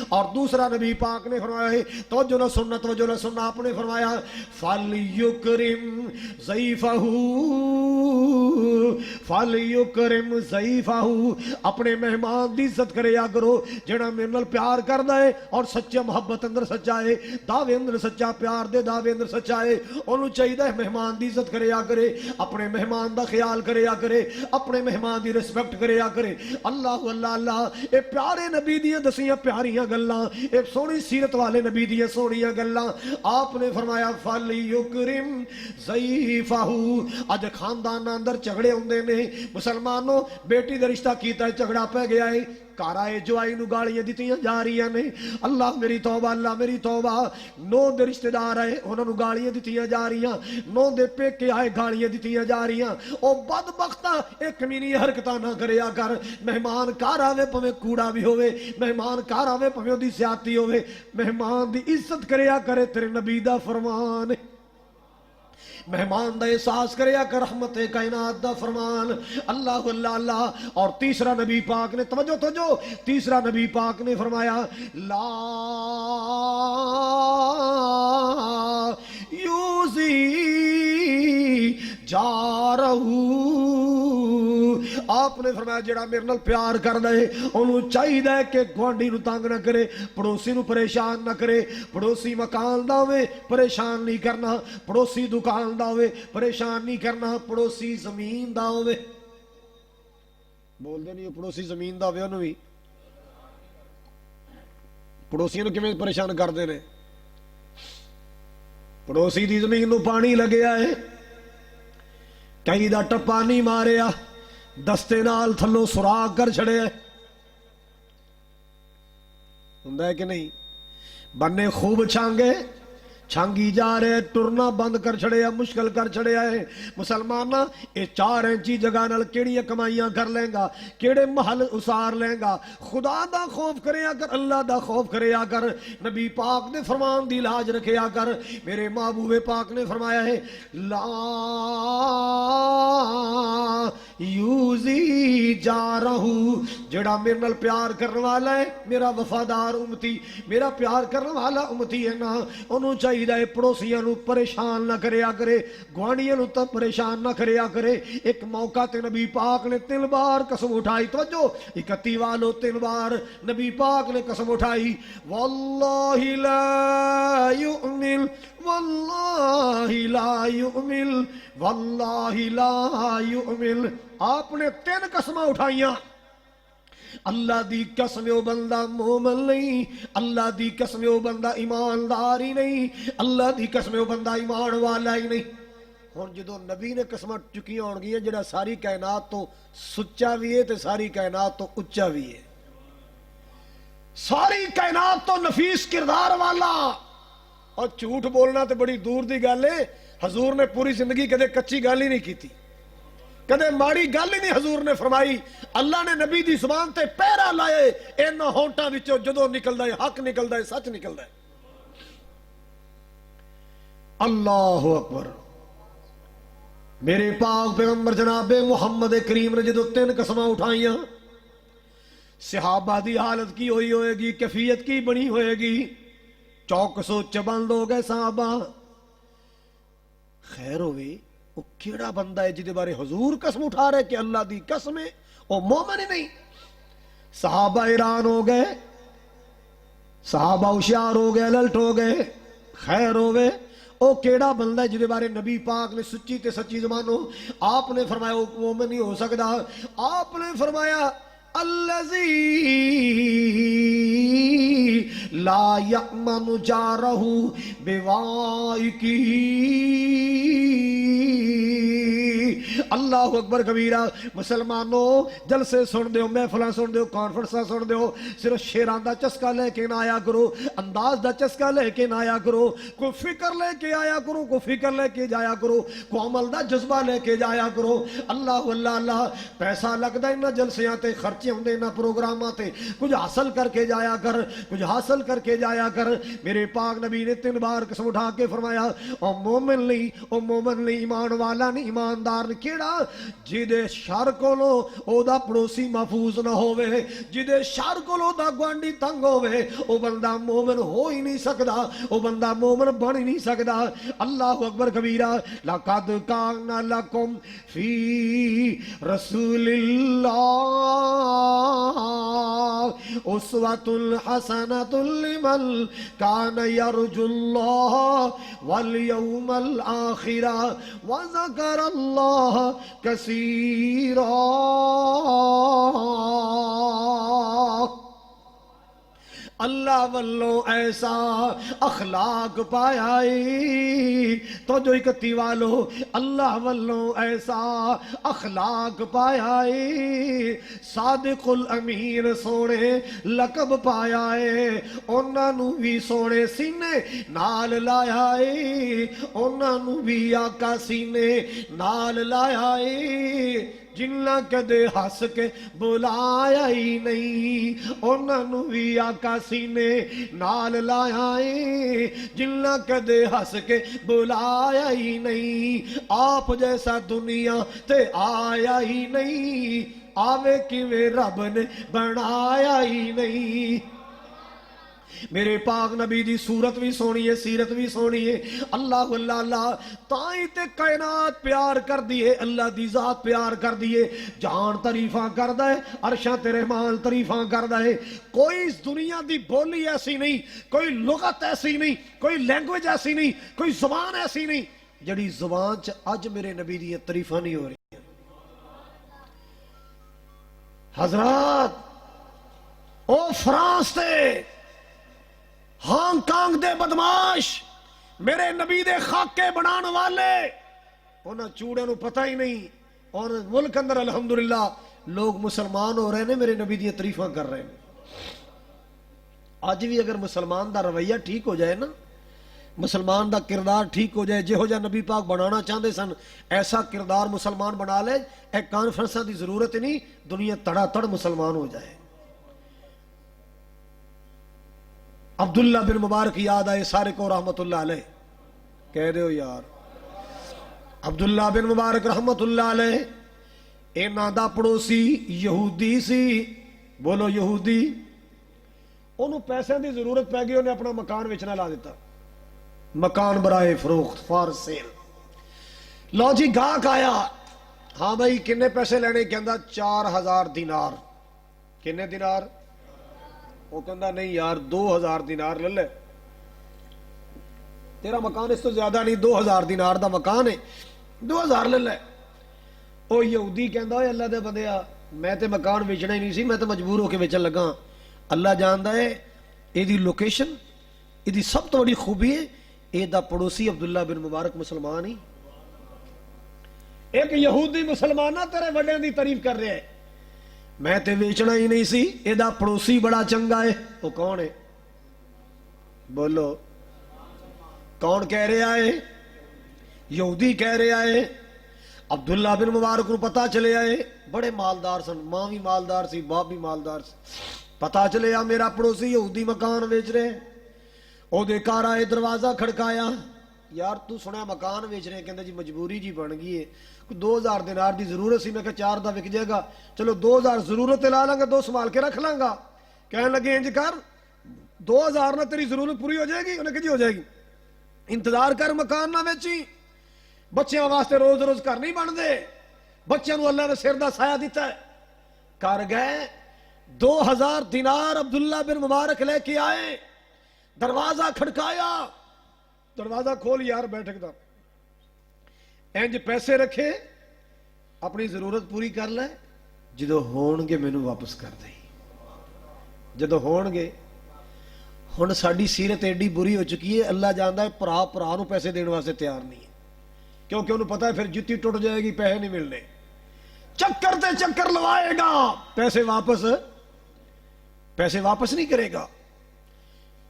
اور دوسرا نبی پاک نے فرمایا ہے، توجہ نہ سننا توجہ نہ سننا، آپ نے فرمایا فَلْيُكْرِمْ ضَيْفَهُ، اپنے مہمان دی عزت کرے یا کرو، جڑا میرے نال پیار کردا ہے اور سچا محبت اندر سچا ہے، دعوے اندر سچا، پیار دے دعوے اندر سچا ہے، انہوں چاہیے مہمان دی عزت کرے یا کرے، اپنے مہمان دا خیال کرے یا کرے، اپنے مہمان دی رسپیکٹ کرے یا کرے۔ اللہ اللہ اللہ، اے پیارے نبی دیاں دسیاں پیاریاں گلاں، اے سونی سیرت والے نبی دیاں سونیاں گلاں۔ آپ نے فرمایا فَلْيُكْرِمْ ضَيْفَهُ، اج خاندان اندر جھگڑے ہوندے نے، مسلمانوں بیٹی دا رشتہ کیتا ہے جھگڑا پہ گیا ہے، گھر آئے جوائی نو گالیاں دتیاں جا رہی نے، اللہ میری توبہ اللہ میری توبہ، نو دے رشتہ دار آئے انہوں نے گالیاں دتیاں جا رہی، نو دے پیکے آئے گالیاں دتیاں جا رہی، او بدبختہ ایک کمینی حرکتاں نہ کریا کر، مہمان گھر آوے پویں کوڑا بھی ہوئے، مہمان گھر آوے پویں دی زیادتی ہوئے، مہمان دی عزت کریا کرے، تیرے نبی دا فرمان ہے، مہمان دا احساس کریا کر، رحمت کائنات دا فرمان۔ اللہ اللہ اللہ، اور تیسرا نبی پاک نے توجہ توجہ، تیسرا نبی پاک نے فرمایا لا یوزی جارہو، آپ نے فرمایا جڑا میرے نال پیار کردا ہے انہوں چاہیدا ہے کہ گوانڈی نو تنگ نہ کرے، پڑوسی نو پریشان نہ کرے۔ پڑوسی مکان دا ہوئے پریشان نہیں کرنا، پڑوسی دکان دا ہوئے پریشان نہیں کرنا، پڑوسی زمین دا ہوئے بول دے نہیں، پڑوسی زمین دا ہوئے انہوں بھی پڑوسیوں نو کیویں پریشان کر دے نے۔ پڑوسی دی زمین نو پانی لگیا ہے، کئی دا ٹپا نہیں ماریا، دستے نال تھلو سراغ کر چھڑے ہے، ہوندا ہے کہ نہیں؟ بنے خوب چھانگے، چھانگی جا رہے، ٹرنا بند کر چھڑے ہے، مشکل کر چھڑے ہے۔ مسلمانہ اے 4 انچی جگہ نال کیڑیاں کمائیاں کر لیں گا، کیڑے محل اسار لیں گا۔ خدا دا خوف کرے کر، اللہ دا خوف کرے کر، نبی پاک نے فرمان دی لاج رکھے کر۔ میرے محبوب پاک نے فرمایا ہے لا یوزی جارہ، جڑا میرے نال پیار کرنے والا ہے، میرا وفادار امتی، میرا پیار کرنے والا امتی ہے نا، انہوں چاہیے پڑوسیاں نو پریشان نہ کریا کرے، گوانڈیاں نو تو پریشان نہ کریا کرے۔ ایک موقع تے نبی پاک نے 3 بار قسم اٹھائی، توجہ 31 والو 3 بار نبی پاک نے قسم اٹھائی، واللہ لا یؤمن، واللہ لا یؤمن، واللہ لا یؤمن۔ آپ نے 3 قسمیں اٹھائیاں، اللہ دی قسم او بندہ مومن نہیں، اللہ دی قسم او بندہ ایماندار ہی نہیں، اللہ دی قسم او بندہ ایمان والا ہی نہیں۔ ہن جدو نبی نے قسمیں چکیاں ہون گیاں جڑا ساری کائنات تو سچا بھی ہے تے ساری کائنات تو اچا بھی ہے، ساری کائنات تو نفیس کردار والا، اور جھوٹ بولنا تے بڑی دور دی گل ہے۔ حضور نے پوری زندگی کدے کچی گل ہی نہیں کیتی، کدے ماڑی گل ہی نہیں حضور نے فرمائی۔ اللہ نے نبی دی زبان تے پہرا لائے، ان ہونٹاں وچوں جدوں نکلدا ہے حق نکلدا ہے، سچ نکلدا ہے۔ اللہ اکبر۔ میرے پاک پیغمبر جناب محمد کریم نے جدوں 3 قسماں اٹھائیاں، صحابہ دی حالت کی ہوئی ہوئے گی، کیفیت کی بنی ہوئے گی، چوک سوچ بند ہو گئے صحابہ۔ خیر ہوئی، وہ کیڑا بندہ ہے جدے بارے حضور قسم اٹھا رہے کہ اللہ دی قسم ہے وہ مومن ہی نہیں؟ صحابہ حیران ہو گئے، صحابہ ہوشیار ہو گئے، الرٹ ہو گئے۔ خیر ہوئے، او کیڑا بندہ ہے جدے بارے نبی پاک نے سچی تے سچی زبان ہو، آپ نے فرمایا وہ مومن نہیں ہو سکتا۔ آپ نے فرمایا الذی لا یأمن جارہ بوائقہ۔ اللہ اکبر کبیرہ۔ مسلمانوں جلسے سن دیو، محفلاں سن دیو، کانفرنساں سن دیو، صرف شیران دا چسکا لے کے نہ آیا کرو، انداز دا چسکا لے کے نہ آیا کرو، کوئی فکر لے کے آیا کرو، کوئی فکر لے کے جایا کرو، کوئی عمل دا جذبہ لے کے جایا کرو۔ اللہ اللہ اللہ، پیسہ لگدا انہاں جلسیاں تے، خرچے ہوندے انہاں پروگراماں تے، کچھ حاصل کر کے جایا کر، کچھ حاصل کر کے جایا کر۔ میرے پاک نبی نے 3 بار قسم اٹھا کے فرمایا او مومن نہیں، او مومن نہیں، ایمان والا نہیں، ایماندار نہیں۔ کیڑا؟ جدے شر کولو او دا پڑوسی محفوظ نہ ہوئے، جدے شر کولو دا گوانڈی تنگ ہوئے، او بندہ مومن ہو ہی نہیں سکدا، او بندہ مومن بن ہی نہیں سکدا۔ اللہ اکبر کبیرہ۔ لقد کان لکم فی رسول اللہ اسوۃ حسنۃ لمن کان یرجو اللہ والیوم الآخر وذکر اللہ کثیرا۔ اللہ والوں ایسا اخلاق پایا ہے، تو جو 31 والو، اللہ والوں ایسا اخلاق پایا ہے، صادق الامین سونے لقب پایا ہے، انہاں نو بھی سونے سینے نال لایا ہے، انہاں نو بھی آقا سینے نال لایا ہے، جنہ کدے ہس کے بلایا ہی نہیں، انہاں نو بھی آقا سینے نال لایا ہے، جنہ کدے ہس کے بلایا ہی نہیں۔ آپ جیسا دنیا تے آیا ہی نہیں، آوے کیویں رب نے بنایا ہی نہیں۔ میرے پاک نبی دی صورت بھی سونی ہے، سیرت بھی سونی ہے. اللہ اللہ اللہ تائیں تے کائنات پیار کر دیے، اللہ دی ذات پیار کر دیے. جان تعریفاں کردا ہے، عرشاں تے رحمان تعریفاں کردا ہے. کوئی اس دنیا دی بولی ایسی نہیں، کوئی لغت ایسی نہیں، کوئی لینگویج ایسی نہیں، کوئی زبان ایسی نہیں جڑی زبان چ اج میرے نبی دی تعریفاں نہیں ہو رہی. حضرات او فرانس تے ہانگ کانگ دے بدماش میرے نبی دے خاکے بنان والے انہاں چوڑے نو پتہ ہی نہیں، اور ملک اندر الحمدللہ لوگ مسلمان ہو رہے ہیں، میرے نبی دی تعریفاں کر رہے ہیں. اج بھی اگر مسلمان دا رویہ ٹھیک ہو جائے نا، مسلمان دا کردار ٹھیک ہو جائے، جہو جا نبی پاک بنانا چاہتے سن ایسا کردار مسلمان بنا لے، ایک کانفرنساں دی ضرورت نہیں، دنیا تڑا تڑ مسلمان ہو جائے. عبداللہ بن مبارک یاد آئے سارے کو رحمت اللہ علیہ، کہہ دے ہو یار. عبداللہ بن مبارک رحمت اللہ علیہ اینا دا پڑوسی یہودی سی، بولو یہودی. انہوں پیسے دی ضرورت پہ گئی، انہیں اپنا مکان ویچنا لا دیتا، مکان برائے فروخت، فار سیل. لو جی گاہک آیا، ہاں بھائی کنے پیسے لینے؟ کہندا 4000 دینار. کنے دینار؟ وہ کہندا نہیں یار 2000 دینار لے لے، تیرا مکان اس تو زیادہ نہیں، 2000 دینار دا مکان ہے، 2000 لے لے. او یہودی کہندا اے اللہ دے بندیا میں تے مکان ویچنا ہی نہیں سی، میں تے مجبور ہو کے ویچن لگا. اللہ جاندا ہے اے دی لوکیشن، اے دی سب تو بڑی خوبی ہے اے دا پڑوسی عبداللہ بن مبارک مسلمان ہی. ایک یہودی مسلمانہ تیرے وڈیاں دی تعریف کر رہے ہیں، میں تے ویچنا ہی نہیں سی، اے دا پڑوسی بڑا چنگا ہے. وہ کون ہے؟ بولو کون کہہ رہا ہے؟ یہودی کہہ رہا ہے. عبداللہ بن مبارک کو پتا چلے آئے، بڑے مالدار سن، ماں بھی مالدار سی، باپ بھی مالدار سی. پتا چلے آ میرا پڑوسی یہودی مکان ویچ رہے. او دے گھر آئے، دروازہ کھڑکایا، یار تو سنیا مکان ویچ رہے ہیں؟ کہندے جی مجبوری جی بن گئی ہے، 2000 دینار دی ضرورت سی. میں کہا 4 دا وک جائے گا، چلو 2000 ضرورت لا لیں گا، 2 سنبھال کے رکھ لیں گا. کہنے لگے انج کر 2000 نہ تیری ضرورت پوری ہو جائے گی؟ انہیں کہا جی ہو جائے گی. انتظار کر، مکان نہ ویچی، بچیاں واسطے روز روز گھر نہیں بن دے، بچیاں نو اللہ نے سر دا سایہ دیتا ہے. کر گئے 2000 دینار عبداللہ بن مبارک لے کے آئے، دروازہ کھڑکایا، دروازہ کھول یار بیٹھک دا، انج پیسے رکھے، اپنی ضرورت پوری کر لے، جدو ہون گے مینوں واپس کر دیں. جدو ہون گے، ہن ساڈی سیرت ایڈی بری ہو چکی ہے، اللہ جاندا ہے بھرا نو پیسے دین واسطے تیار نہیں ہے، کیونکہ انہوں پتا ہے پھر جتی ٹوٹ جائے گی، پیسے نہیں ملنے. چکر تے چکر لوائے گا، پیسے واپس نہیں کرے گا.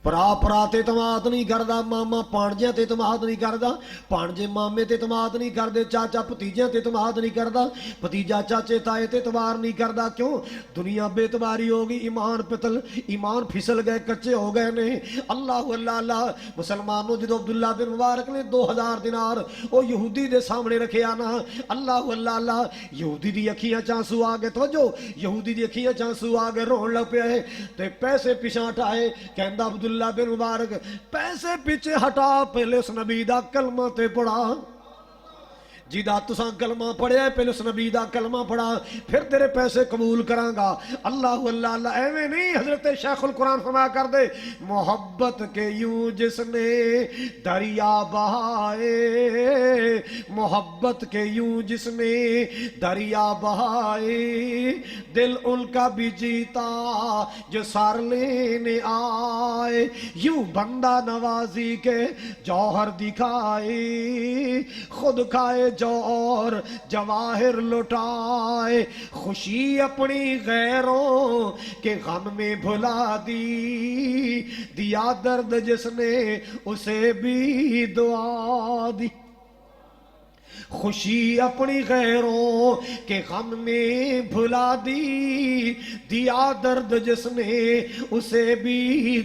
پرا تے اعتماد نہیں کردا، ماما پانجیاں تے اعتماد نہیں کردا، پانجے مامے تے اعتماد نہیں کردے، چاچا بھتیجیاں تے اعتماد نہیں کردا، بھتیجا چاچے تائے تے اعتبار نہیں کردا. کیوں؟ دنیا بے اعتباری ہو گئی، ایمان پھسل گئے، کچے ہو گئے نے. اللہ اللہ اللہ. مسلمانوں جدو عبداللہ بن مبارک نے 2000 دینار او یہودی دے سامنے رکھے آنا، اللہ اللہ اللہ، یہودی دی اکھیاں چانسو آ گئے. توجہ، یہودی دی اکھیاں چانسو آ گئے، رون لگ پیا ہے تے پیسے پیچھے ہٹائے. کہندا عبداللہ بن مبارک پیسے پیچھے ہٹا، پہلے اس نبی دا کلمہ تے پڑھا، جیدہ تساں کلمہ پڑھیا ہے، پہلے اس نبی دا کلمہ پڑھا، پھر تیرے پیسے قبول کراں گا. اللہ اللہ اللہ. ایویں نہیں، حضرت شیخ القرآن فرمایا کر دے، محبت کے یوں جس نے دریا بہائے، محبت کے یوں جس نے دریا بہائے، دل ان کا بھی جیتا جو سار لینے آئے، یوں بندہ نوازی کے جوہر دکھائے، خود کھائے جو اور جواہر لٹائے، خوشی اپنی غیروں کے غم میں بھلا دی، دیا درد جس نے اسے بھی دعا دی. خوشی اپنی غیروں کے غم میں بھلا دی، دیا درد جس نے اسے بھی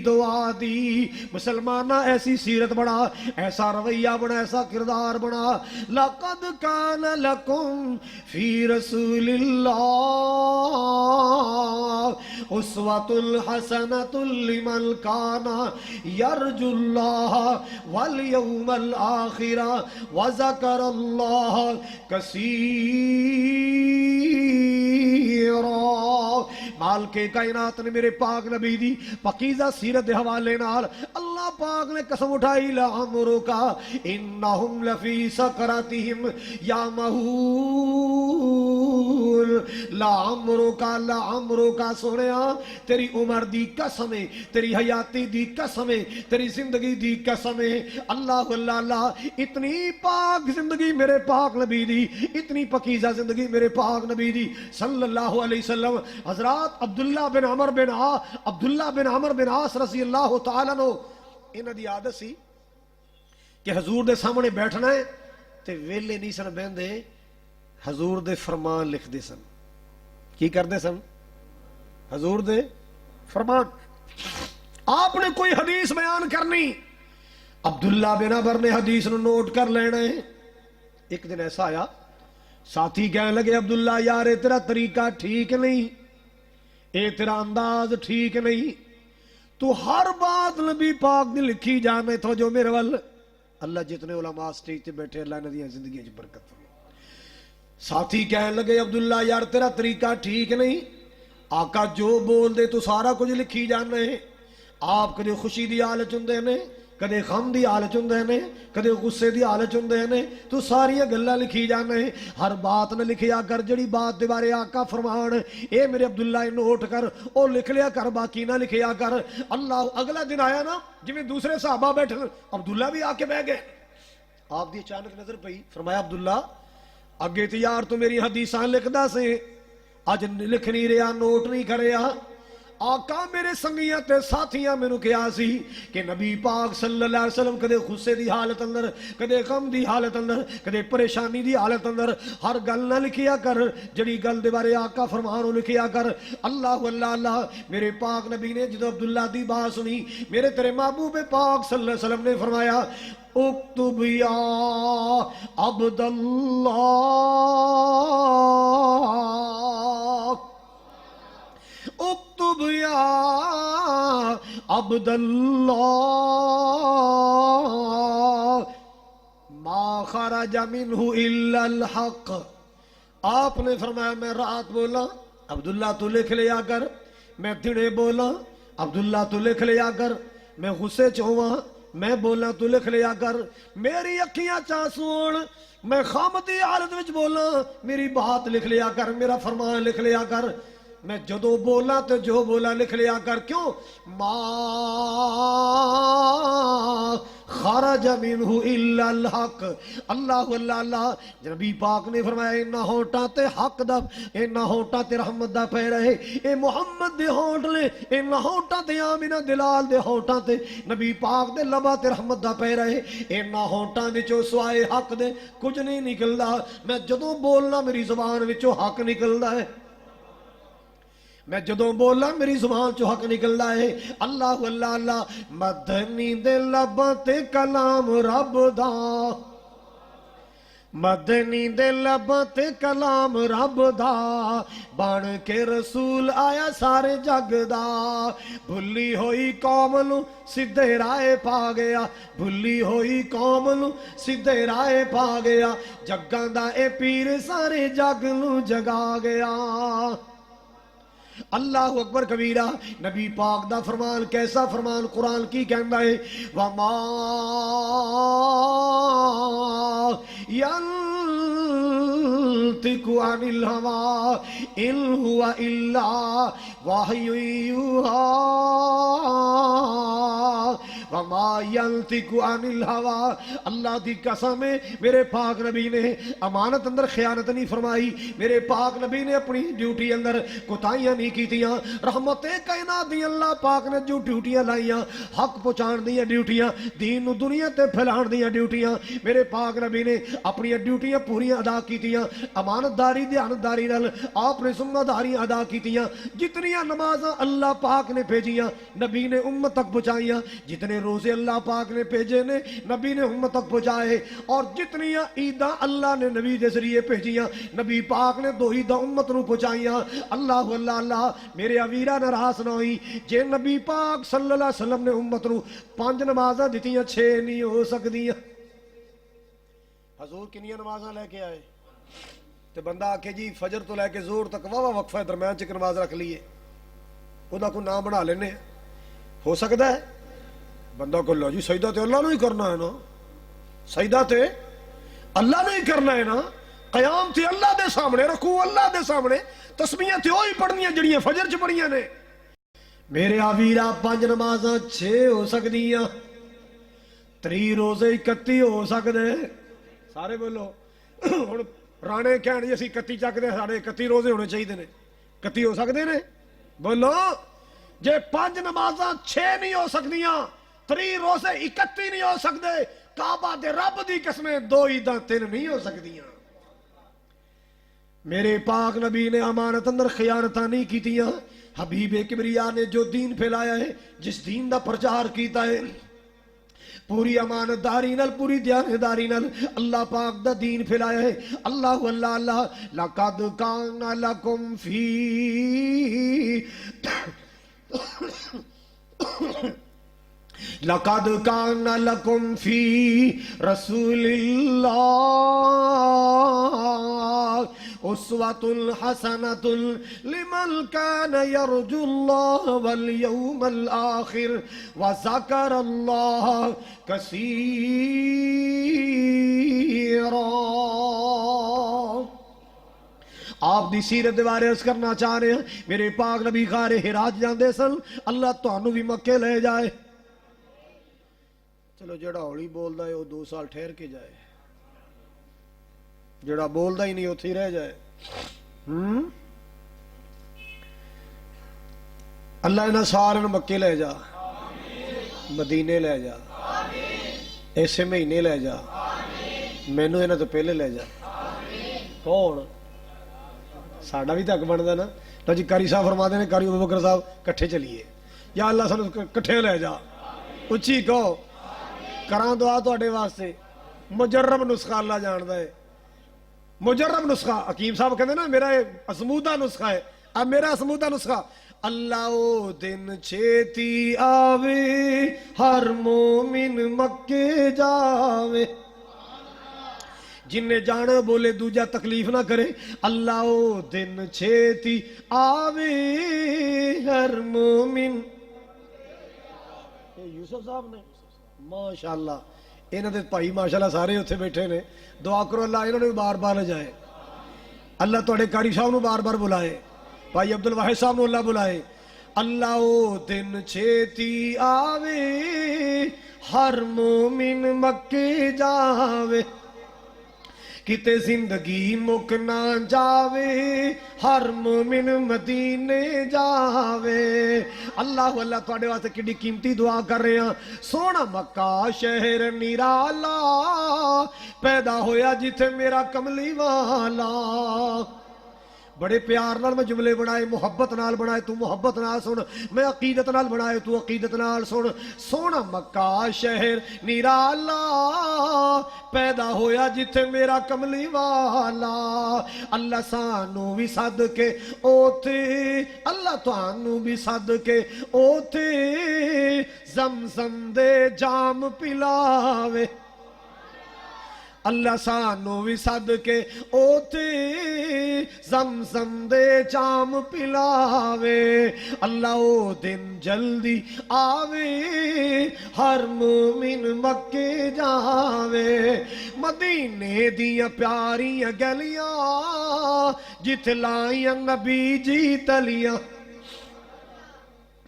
دعا دی۔ مسلمانہ ایسی سیرت بنا، ایسا رویہ بنا، ایسا کردار بنا۔ لَقَدْ كَانَ لَكُمْ فِي رَسُولِ اللَّهِ أُسْوَةٌ حَسَنَةٌ لِمَنْ كَانَ يَرْجُو اللَّهَ وَالْيَوْمَ الْآخِرَ وَذَكَرَ اللَّهَ كَثِيرًا۔ مالک کائنات نے میرے پاک نبی دی پاکیزہ سیرت دے حوالے نال اللہ پاک نے قسم اٹھائی، لَعَمْرُكَ إِنَّهُمْ لَفِي سَكْرَتِهِمْ يَعْمَهُونَ۔ لَعَمْرُكَ سونیا تیری عمر دی قسم ہے، تیری حیاتی دی قسم ہے، تیری زندگی دی قسم ہے۔ اللہ اللہ اللہ، اتنی پاک زندگی میرے پاک نبی دی، اتنی پاکیزہ زندگی میرے پاک نبی دی صلی اللہ علیہ وسلم۔ حضرات عبداللہ بن عمر بن عاص رضی اللہ تعالیٰ عنہ، انہاں دی عادت سی کہ حضور دے سامنے بیٹھنا ہے تے ویلے نہیں سن بہندے، حضور دے فرمان لکھ دے سن۔ کی کردے سن؟ حضور دے فرمان۔ آپ نے کوئی حدیث بیان کرنی، عبداللہ بن عمر نے حدیث نو نوٹ کر لینا ہے۔ ایک دن ایسا آیا، ساتھی کہنے لگے عبداللہ یار اے تیرا طریقہ ٹھیک نہیں، اے تیرا انداز ٹھیک نہیں، تو ہر بات نبی پاک نے لکھی جانے تو جو میرے وال۔ اللہ جتنے علماء سٹیج تے بیٹھے اللہ نے دیا زندگی اچ برکت فرمائے۔ ساتھی کہنے لگے عبداللہ یار تیرا طریقہ ٹھیک نہیں، آقا جو بول دے تو سارا کچھ لکھی جانے ہیں۔ آپ کدے خوشی دی حالت چندے نے، کدے غم دی حالت چندے نے، کدے غصے دی حالت چندے نے، تو ساری گلہ لکھی جانے ہیں۔ ہر بات نہ لکھیا کر، جڑی بات دے بارے آقا فرمان اے میرے عبداللہ نوٹ کر، او لکھ لیا کر، باقی نہ لکھیا کر۔ اللہ اگلا دن آیا نا، جویں دوسرے صحابہ بیٹھے، عبداللہ بھی آ کے بیٹھ گئے۔ آپ دی اچانک نظر پئی، فرمایا عبداللہ اگے تے یار تو میری حدیثاں لکھدا سے، اج لکھ نہیں رہا، نوٹ نہیں کریا۔ آقا میرے سنگیاں تے ساتھیاں میں نو کیا سی کہ نبی پاک صلی اللہ علیہ وسلم کدے غصے دی حالت اندر، کدے غم دی حالت اندر، کدے پریشانی دی حالت اندر ہر گل نہ لکھیا کر، جڑی گل دے بارے آقا فرمانو لکھیا کر۔ اللہ اللہ اللہ، میرے پاک نبی نے جدو عبداللہ دی بات سنی، میرے تیرے محبوب پاک صلی اللہ علیہ وسلم نے فرمایا اکتب یا عبداللہ، اکتب یا عبداللہ ما خرج منہ الا الحق۔ آپ نے فرمایا میں رات بولا عبداللہ تو لکھ لیا کر، میں دنے بولا عبداللہ تو لکھ لیا کر، میں غصے چواں میں بولا تو لکھ لیا کر، میری اکھیاں چانسون میں خامتی حالت وچ بولا میری بات لکھ لیا کر، میرا فرمان لکھ لیا کر، میں جدو بولا تو جو بولا لکھ لیا کر۔ کیوں؟ ما خرج منہ الا الحق۔ اللہ اللہ اللہ، نبی پاک نے فرمایا انہاں ہونٹاں تے حق دا، انہاں ہونٹاں تے رحمت دا پہ رہے، اے محمد دے ہونٹ لے، انہاں ہونٹاں تے آمینہ دلال دے ہونٹاں تے نبی پاک دے لبا تے رحمت دا پہ رہے، انہاں ہونٹاں وچوں سوائے حق دے کچھ نہیں نکلدا۔ میں جدوں بولنا میری زبان وچوں حق نکلدا ہے، میں جدوں بولا میری زبان چو حق نکلدا ہے۔ اللہ اللہ اللہ، مدنی دے لباں تے کلام رب دا، مدنی دے لباں تے کلام رب دا، بن کے رسول آیا سارے جگ دا، بھلی ہوئی قوم نو سیدھے راہ پا گیا، بھلی ہوئی قوم نو سیدھے راہ پا گیا، جگاں دا اے پیر سارے جگ نو جگا گیا۔ اللہ اکبر کبیرہ۔ نبی پاک دا فرمان کیسا فرمان، قرآن کی کہندا ہے وَمَا يَنطِقُ عَنِ الْهَوَىٰ إِنْ هُوَ إِلَّا وَحْيٌ يُوحَىٰ وما ينطق عن الهوى، اللہ دی قسم ہے میرے پاک نبی نے امانت اندر خیانت نہیں فرمائی، میرے پاک نبی نے اپنی ڈیوٹی اندر کوتاہیاں نہیں کیتیاں، رحمت کائنات دی اللہ پاک نے جو ڈیوٹیاں لائیاں، حق پہنچان دیاں ڈیوٹیاں، دین نو دنیا تے پھیلان دیاں ڈیوٹیاں، میرے پاک نبی نے اپنی ڈیوٹیاں پوریاں ادا کیتیاں، امانت داری دیانتداری نال آپ نے ذمہ داریاں ادا کیتیاں، جتنیاں نمازاں اللہ پاک نے بھیجیاں نبی نے امت تک پہنچائیاں، جتنے روزے اللہ پاک نے بھیجے نے نبی نے امت تک پہنچائے، اور جتنیاں عیداں اللہ نے نبی دے ذریعے بھیجیاں نبی پاک نے دو عیداں امت نو پہنچائیاں۔ اللہ اللہ اللہ میرے ویرا ناراض نہ ہوئی، جے نبی پاک صلی اللہ علیہ وسلم نے امت نو 5 نمازاں دتیاں 6 نہیں ہو سکدیاں۔ حضور کنیاں نمازاں لے کے آئے تے بندہ آکھے جی فجر تو لے کے زور تک واہ وقفہ درمیان چ نماز رکھ لیے، خدا کو نام بنا لینے، ہو سکتا ہے؟ بندہ کو لو جی سجدہ تے اللہ نے ہی کرنا ہے نا، سجدہ تے اللہ نے ہی کرنا ہے نا، قیام تے اللہ دے سامنے، رکوع اللہ دے سامنے، تسبیحاں تے وہی پڑھنیاں جڑیاں فجر چ پڑھیاں نے۔ میرے آویرا 5 نمازاں 6 ہو سکدیاں، 3 روزے 31 ہو سکدے، سارے بولو ہن رانے کہن جی اسی 31 چکدے ساڈے 31 روزے ہونے چاہیے نے، 31 ہو سکدے نے؟ بولو جے 5 نمازاں 6 نہیں ہو سکدیاں، 3 روزے 31 نہیں ہو سکدے، کعبہ دے رب دی قسمیں 2 عیداں 3 نہیں ہو سکدیاں۔ میرے پاک نبی نے امانت اندر خیانتاں نہیں کیتیاں، حبیب کبریا نے جو دین پھیلایا ہے، جس دین دا پرچار کیتا ہے، پوری امانت داری نال پوری دیانتداری نال اللہ پاک دا دین پھیلایا ہے۔ اللہ اللہ اللہ لقد کان لکم فی لقد کان لکم فی رسول اللہ اسوۃ حسنۃ لمن کان یرجو اللہ والیوم الآخر وذکر اللہ کثیرا۔ آپ دی سیرت دے بارے عرض کرنا چاہ رہے ہیں، میرے پاک نبی غار حراء جاندے سن، اللہ تانوں بھی مکے لے جائے۔ چلو جڑا ہولی بولدا ہے وہ 2 سال ٹھہر کے جائے، جڑا بولدا ہی نہیں اتھے ہی رہ جائے۔ اللہ انہاں سارے مکے لے جا، مدینے لے جا، ایسے مہینے لے جا، مینوں انہاں تو پہلے لے جا۔ کون؟ ساڈا بھی تک بندا نا۔ تو جی قاری صاحب فرماتے ہیں، قاری ابوبکر صاحب کٹھے چلیے، یا اللہ سانوں کٹھے لے جا، اچھی کہو کراں دعا تواڈے واسطے۔ مجرب نسخہ اللہ جاندا ہے، مجرب نسخہ۔ حکیم صاحب کہندے نا میرا اسمودہ نسخہ ہے، اب میرا اسمودہ نسخہ، اللہ او دن چھیتی آوے ہر مومن مکے جاوے، جن نے جانا بولے دوجا تکلیف نہ کرے، اللہ او دن چھیتی آوے ہر مومن۔ یوسف صاحب نے ماشاءاللہ، انہوں نے بھائی ماشاءاللہ سارے اتنے بیٹھے نے، دعا کرو اللہ انہوں نے بار بار لے جائے، اللہ تواڈے قاری صاحب نو بار بار بلائے، بھائی عبد الواحد صاحب نو اللہ بلائے۔ اللہ او دن چھیتی آوے ہر مومن مکے جاوے، کتے زندگی مک نہ جاوے ہر مومن مدینے جاوے۔ اللہ اللہ تواڈے واسطے کڈی قیمتی دعا کر رہے ہیں۔ سونا مکہ شہر نرالا پیدا ہویا جتھے میرا کملی والا، بڑے پیار نال میں جملے بنائے، محبت نال بنائے، تو محبت نال سن، میں عقیدت نال بنائے، تو عقیدت نال سن۔ سونا مکہ شہر نرالا پیدا ہویا جتھے میرا کملی والا، اللہ سانو بھی سد کے اوتھے، اللہ تانوں بھی سد کے اوتھے زمزم دے جام پلاوے، اللہ سانو بھی سد کے اوتے زمزم دے جام پلاوے، اللہ او دن جلدی آوے ہر مومن مکے جاوے، مدینے دیاں پیاریاں گلیاں جت لائیاں نبی جی تلیاں،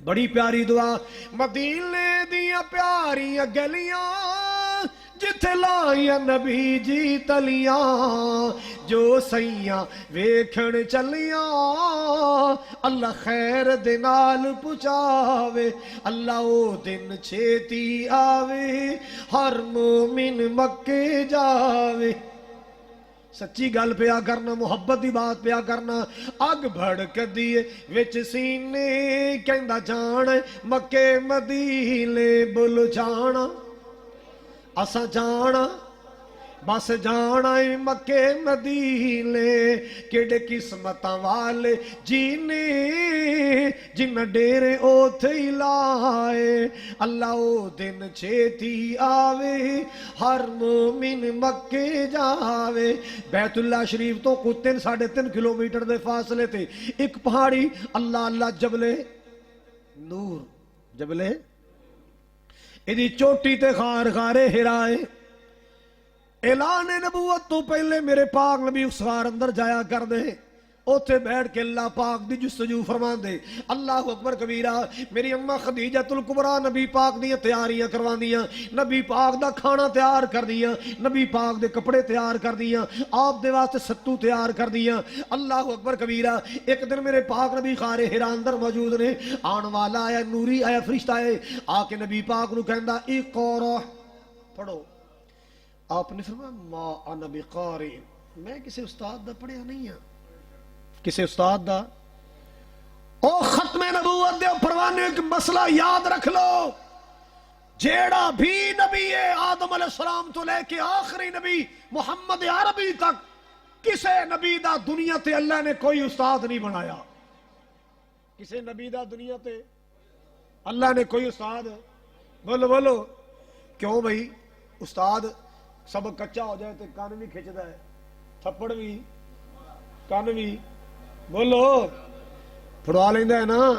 بڑی پیاری دعا مدینے دیاں پیاریاں گلیاں جتھے لائیاں نبی جی تلیاں جو سیاں ویکھن چلیاں اللہ خیر دے نال پہنچاوے اللہ او دن چھیتی آوے ہر مومن مکے جاوے سچی گل پیا کرنا محبت دی بات پیا کرنا اگ بھڑک دیے وچ سینے کہندا جان مکے مدینے بل جانا اسا جانا بس جانا مکے مدینے کیڑے قسمتاں والے جینے جنہ ڈیرے اوتھے ہی لائے اللہ او دن چھیتی آوے ہر مومن مکے جاوے بیت اللہ شریف تو کو 3.5 کلومیٹر دے فاصلے تے ایک پہاڑی اللہ اللہ جبلے نور جبلے ایدی چوٹی تے خار خارے ہرائے اعلان نبوت تو پہلے میرے پاک نبی اس غار اندر جایا کر دے اوتھے بیٹھ کے اللہ پاک دی جستجو فرمان دے اللہ اکبر کبیرہ میری اماں خدیجۃ الکبریٰ نبی پاک دی تیاریاں کروان دیاں نبی پاک دا کھانا تیار کر دیاں نبی پاک دے کپڑے تیار کر دیاں آپ دے واسطے ستو تیار کر دیاں اللہ اکبر کبیرہ ایک دن میرے پاک نبی غار حرا اندر موجود نے آن والا آیا نوری آیا فرشتہ آئے آ کے نبی پاک نو کہندا اقرا پڑھو آپ نے فرمایا ما انا بقاری میں کسی استاد دا پڑھیا نہیں ہوں کسی استاد دا او ختم نبوت دے پروانے ایک مسئلہ یاد رکھ لو جیڑا بھی نبی آدم علیہ السلام تو لے کے آخری نبی محمد عربی تک کسے نبی دا دنیا تے اللہ نے کوئی استاد نہیں بنایا کسے نبی دا دنیا تے اللہ نے کوئی استاد بولو بولو کیوں بھائی استاد سبق کچا ہو جائے تو کان بھی کھچدا ہے تھپڑ بھی کان بھی بولو پڑھوا لیندا ہے نا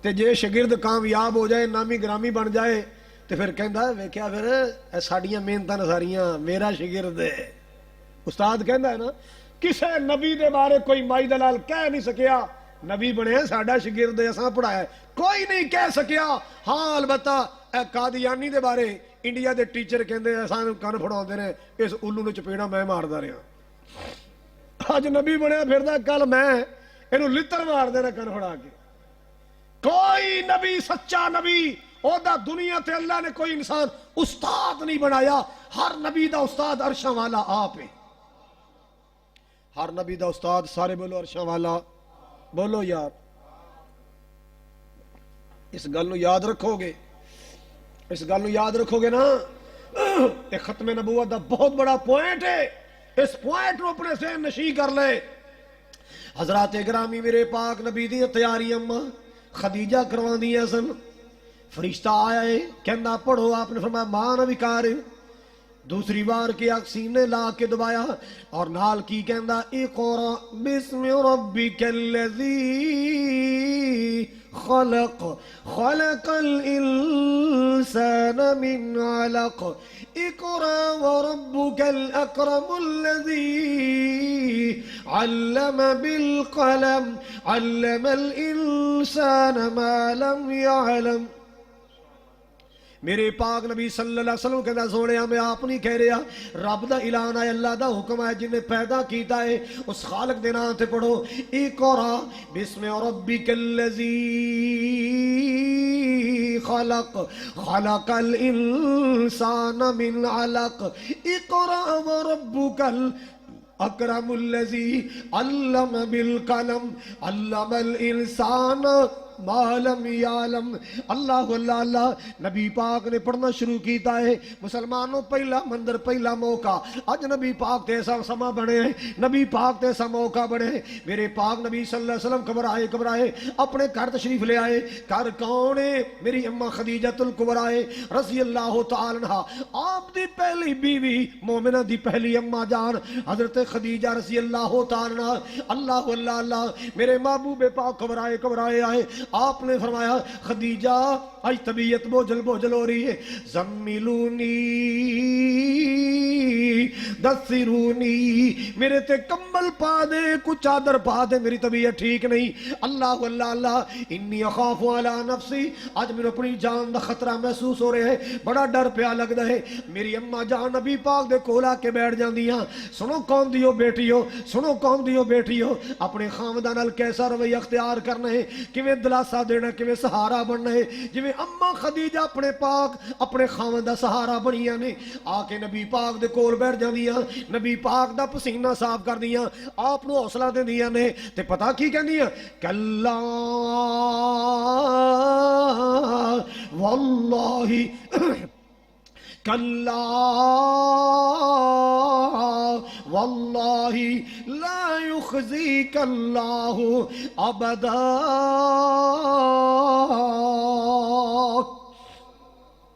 تے جے شاگرد کامیاب ہو جائے نامی گرامی بن جائے تے پھر کہندا ہے ویکھیا پھر اے ساڈیاں محنتاں ساریاں میرا شاگرد ہے استاد کہندا ہے نا کسے نبی دے بارے کوئی مائی دلال کہہ نہیں سکیا نبی بنے ساڈا شاگرد ہے اساں پڑھایا کوئی نہیں کہہ سکیا ہاں البتہ اے قادیانی دے بارے انڈیا دے ٹیچر کہندے اساں کن پھڑاوندے نے اس الو نو چپیڑا میں ماردا رہا اج نبی بنیا پھردا کل میں اینو لتر مار دینا کن پھڑا کے کوئی نبی سچا نبی او دا دنیا تے اللہ نے کوئی انسان استاد نہیں بنایا ہر نبی دا استاد عرشاں والا آپ ہے ہر نبی دا استاد سارے بولو عرشاں والا بولو یار اس گل نو یاد رکھو گے اس گل نو یاد رکھو گے نا یہ ختم نبوت دا بہت بڑا پوائنٹ ہے اس پوائنٹ نو اپنے ذہن نشیں کر لے حضرات گرامی میرے پاک نبی دی تیاری اماں خدیجہ کروان دیا سن فرشتہ آیا ہے کہندا پڑھو آپ نے فرمایا ماں نہ وکار دوسری بار کیا سینے لا کے دبایا اور نال کی کہندا اقرا بسم ربک الذی خلق خلق الانسان من علق اقرا وربك الاكرم الذي علم بالقلم علم الانسان ما لم يعلم میرے پاک نبی صلی اللہ علیہ وسلم کہنا سونیا میں آپ نہیں کہہ رہا رب دا اعلان ہے اللہ دا حکم ہے جن نے پیدا کیتا ہے اس خالق دے نام تے پڑھو اقرا بسم ربک الذی خلق خلق الانسان من علق اقرا وربک اکرم الذی علم بالقلم علم الانسان ما لم یعلم اللہ اللہ اللہ نبی پاک نے پڑھنا شروع کیتا ہے مسلمانوں پہلا منظر پہلا موقع اج نبی پاک تے ایسا سما بنے ہیں نبی پاک تے ایسا موقع بنے ہیں میرے پاک نبی صلی اللہ علیہ وسلم گھبرائے اپنے گھر تشریف لے آئے گھر کون ہے میری اماں خدیجۃ الکبریٰ رضی اللہ تعالی عنہا آپ دی پہلی بیوی مومنہ دی پہلی اماں جان حضرت خدیجہ رضی اللہ تعالی عنہا اللہ اللہ اللہ میرے محبوب پاک گھبرائے آئے آپ نے فرمایا خدیجہ آج طبیعت بوجھل بوجھل ہو رہی ہے، زمیلونی دسرونی، میرے تے کمبل پا دے، کچھ چادر پا دے، میری طبیعت ٹھیک نہیں۔ اللہ اللہ اللہ، انی اخاف علی نفسی، آج میرے اپنی جان دا خطرہ محسوس ہو رہے ہے، بڑا ڈر پیا لگدا ہے۔ میری اماں جان نبی پاک دے کول آ کے بیٹھ جاندیاں، سنو قوم دیو بیٹیو، سنو قوم دیو بیٹیو، اپنے خاندان نال کیسا رویہ اختیار کرنا ہے، کیویں دلاسا دینا، کیویں سہارا بننا ہے، جویں اماں خدیجہ اپنے پاک اپنے خاوند دا سہارا بنیاں نے۔ آ کے نبی پاک دے کول بیٹھ جاندیاں، نبی پاک دا پسینہ صاف کر دیاں، آپ نو حوصلہ دیندیاں نے، تے پتہ کی کہندیاں، کلا واللہ کلا واللہ لا یخزیک اللہ ابدا۔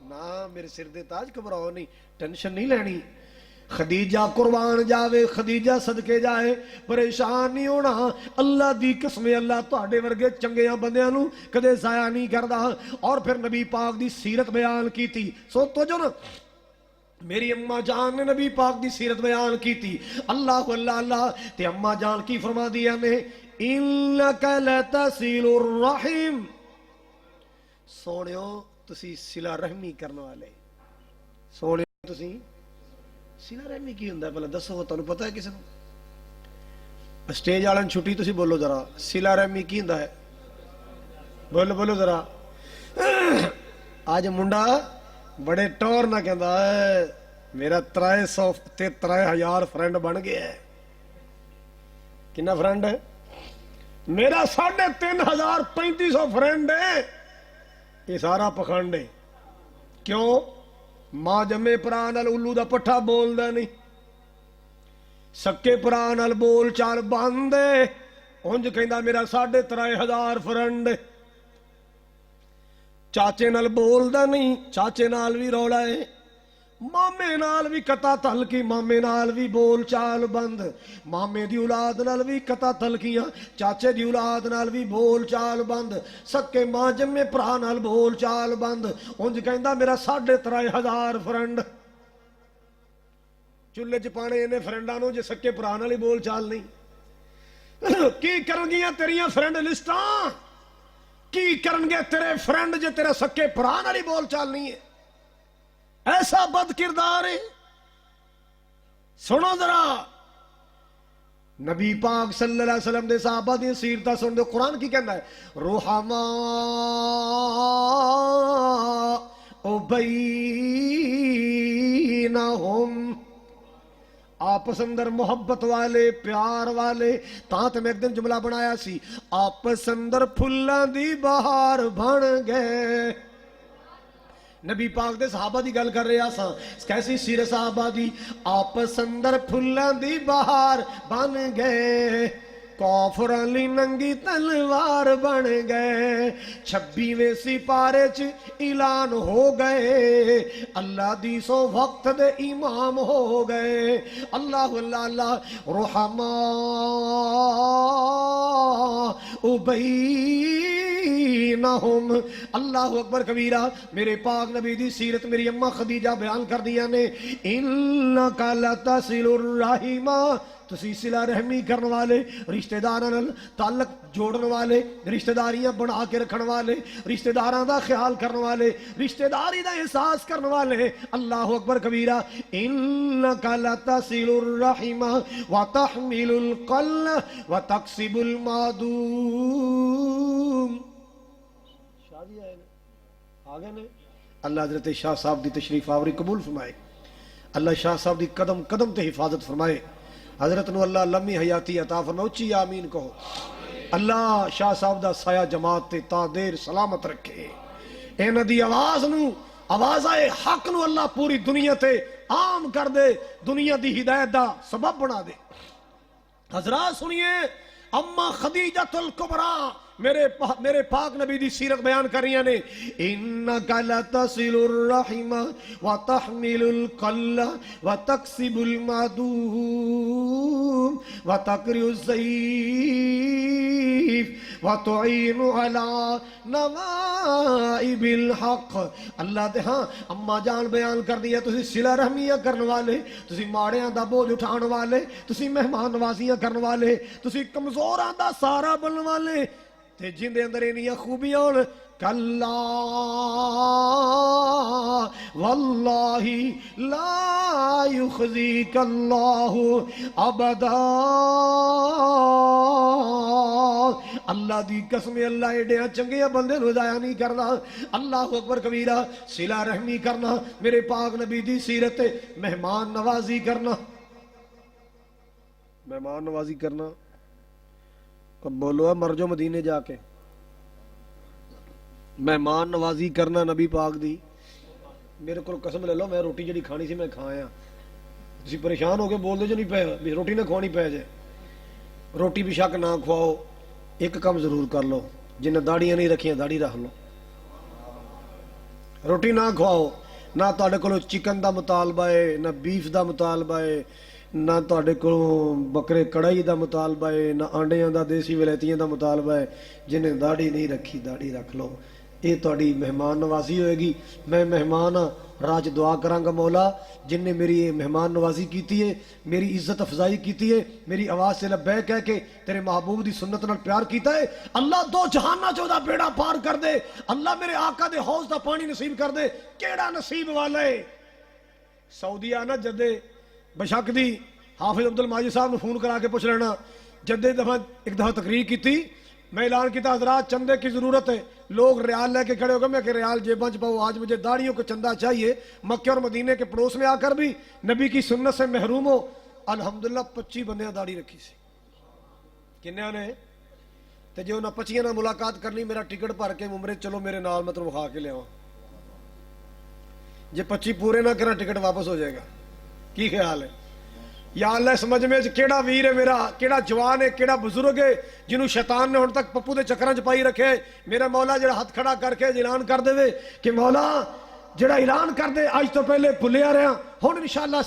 نا میرے سر دے تاج، گھبراؤ نہیں، ٹینشن نہیں لینی، خدیجہ قربان جاوے، خدیجہ صدقے جائے، پریشان نہیں ہونا۔ اللہ دی قسم، اللہ تہاڈے ورگے چنگیاں بندیاں نو کدے ضائع نہیں کردا۔ اور پھر نبی پاک دی سیرت بیان کیتی، سو تو جو نا میری اماں جان نے نبی پاک دی سیرت بیان کیتی، اللہ اللہ اللہ، تے اماں جان کی فرما دیا نے، انک لتصل الرحم، سونیو تسی صلہ رحمی کرنے والے، سونیو تسی صلہ رحمی کی ہوندا ہے بھلا دسو، تانوں پتہ ہے کسی نوں؟ اسٹیج والے چھٹی تسی بولو ذرا، صلہ رحمی کی ہوندا ہے؟ بولو بولو ذرا۔ آج منڈا بڑے ٹور نہ کہندا ہے میرا 300 تے 3000 فرینڈ بن گیا ہے۔ کنا فرینڈ ہے؟ میرا 3500 3500 فرینڈ ہے۔ یہ سارا پکھنڈ ہے، کیوں؟ ماں جمے پرا نال الو دا پٹھا بولدا نہیں، سکے پرا نال بول چال بند ہے، انج کہندا میرا 3500 فرینڈ ہے۔ چاچے نال بولدا نہیں، چاچے نال بھی رولا ہے، مامے نال بھی قطع تلکی، مامے نال بھی بول چال بند، مامے دی اولاد نال بھی قطع تلکیاں، چاچے دی اولاد نال بھی بول چال بند، سکے ماں جمے پرا نال بول چال بند، انج کہندا میرا 3500 فرینڈ۔ چولہے چ پانے انہیں فرینڈاں نو جے سکے پرا نال ہی بول چال نہیں۔ کی کرن گیاں تیریاں فرینڈ لسٹاں؟ کی کرن گے تیرے فرینڈ جے تیرے سکے پرا نال ہی بول چال نہیں ہے؟ ایسا بد کردار ہے۔ سنو ذرا، نبی پاک صلی اللہ علیہ وسلم دے صحابہ دی سیرتاں سن دے، قرآن کی کہندا ہے رحماء بینہم، آپس اندر محبت والے، پیار والے۔ تاں تے میں ایک دن جملہ بنایا سی، آپس اندر پھلاں دی بہار بن گئے۔ نبی پاک دے صحابہ دی گل کر رہا سا، کیسی سیرت صحابہ دی، آپس اندر پھلاں دی بہار بن گئے، کافراں لی ننگی تلوار بن گئے، 26ویں سپارے چ اعلان ہو گئے، اللہ دی سو وقت دے امام ہو گئے۔ اللہ اللہ اللہ، رحماء بینہم، اللہ اکبر کبیرہ۔ میرے پاک نبی دی سیرت میری اماں خدیجہ بیان کر دیا نے، انک لتصل الرحم، تسی صلہ رحمی کرنے والے، رشتہ داراں نال تعلق جوڑن والے، رشتہ داریاں بنا کے رکھن والے، رشتہ داراں دا خیال کرنے والے، رشتہ داری دا احساس کرنے والے۔ اللہ اکبر کبیرہ، انک لتصل الرحم وتحمل القل وتکسب المعدوم۔ شادی آئے آگے نے اللہ حضرت شاہ صاحب دی تشریف آوری قبول فرمائے، اللہ شاہ صاحب دی قدم قدم تے حفاظت فرمائے، حضرت نو اللہ لمبی حیاتی عطا فرمائے، اچھی آمین کہو۔ اللہ شاہ صاحب دا سایہ جماعت تے تا دیر سلامت رکھے، انہاں دی آواز نو، آواز آئے حق نو اللہ پوری دنیا تے عام کر دے، دنیا دی ہدایت دا سبب بنا دے۔ حضرات سنیے، اما خدیجۃ الکبریٰ میرے پاک نبی دی سیرت بیان کر رہی نے انکا لتصل الرحم وتحمل القل وتکسب المعدوم وتقری الضعیف وتعین علی نوائب الحق. اللہ دے ہاں اما جان بیان کر دیا تسی صلہ رحمیاں کرنے والے, تسی ماڑیاں دا بوجھ اٹھان والے, تسی مہمان نوازیاں کرنے والے, تسی کمزوراں دا سارا بننے والے تے جن دے اندر انیاں خوبیاں ہون. کلا واللہ لا یخزیک اللہ ابدا. اللہ دی قسم اللہ ایڈیاں چنگیاں بندے نو ضائع نہیں کرنا. اللہ اکبر کبیرہ. صلہ رحمی کرنا, میرے پاک نبی دی سیرت مہمان نوازی کرنا. مہمان نوازی کرنا بولو مر جو مدینے جا کے. مہمان نوازی کرنا نبی پاک دی. میرے کو قسم لے لو میں روٹی جڑی کھانی سی میں کھایا. تسی پریشان ہو کے بول دے جو نہیں پے بھی روٹی نہ کھوانی پے جائے. روٹی بھی شک نہ کھواؤ, ایک کام ضرور کر لو, جنہیں داڑیاں نہیں رکھیاں داڑھی رکھ لو. روٹی نہ کھواؤ, نہ تہاڈے کولوں چکن دا مطالبہ ہے, نہ بیف دا مطالبہ ہے, نہ تہاڈے کولوں بکرے کڑائی دا مطالبہ ہے, نہ آنڈیاں دا دیسی ولائتیاں دا مطالبہ ہے. جنہیں داڑھی نہیں رکھی داڑھی رکھ لو. یہ تہاڈی مہمان نوازی ہوئے گی. میں مہمان ہاں, راج دعا کراں گا مولا جن نے میری مہمان نوازی کیتی ہے, میری عزت افزائی کیتی ہے, میری آواز سے لبیک کہہ کے تیرے محبوب دی سنت نال پیار کیتا ہے, اللہ دو جہاناں چوں دا بیڑا پار کر دے. اللہ میرے آقا دے حوض دا پانی نصیب کر دے. کیڑا نصیب والا ہے. سعودیہ نا جدے بشک دی حافظ عبد الماجد صاحب نے فون کرا کے پوچھ لینا. جدے ایک دفعہ تقریر کی تھی, میں اعلان کیتا حضرات چندے کی ضرورت ہے. لوگ ریال لے کے کھڑے ہو گئے. میں کہ ریال جیباں چ پاؤ, آج مجھے داڑیوں کو چندہ چاہیے. مکے اور مدینے کے پڑوس میں آ کر بھی نبی کی سنت سے محروم ہو. الحمدللہ 25 بندیاں داڑھی رکھی سی. کنیاں نے تے جو نہ 25 نہ ملاقات کرنی, میرا ٹکٹ بھر کے عمرے چلو میرے نال مطلب کھا کے لیاواں. جے 25 پورے نہ کرا ٹکٹ واپس ہو جائے گا. کی خیال ہے؟ یا اللہ سمجھ میں کیڑا ویر ہے میرا, کیڑا جوان ہے, کیڑا بزرگ ہے جنہوں شیطان نے ہن تک پپو دے چکراں چ پائی رکھے. میرا مولا جڑا ہاتھ کھڑا کر کے اعلان کر دے کہ مولا جڑا اعلان کر دے اج تو پہلے بھلیا رہا, ہن انشاءاللہ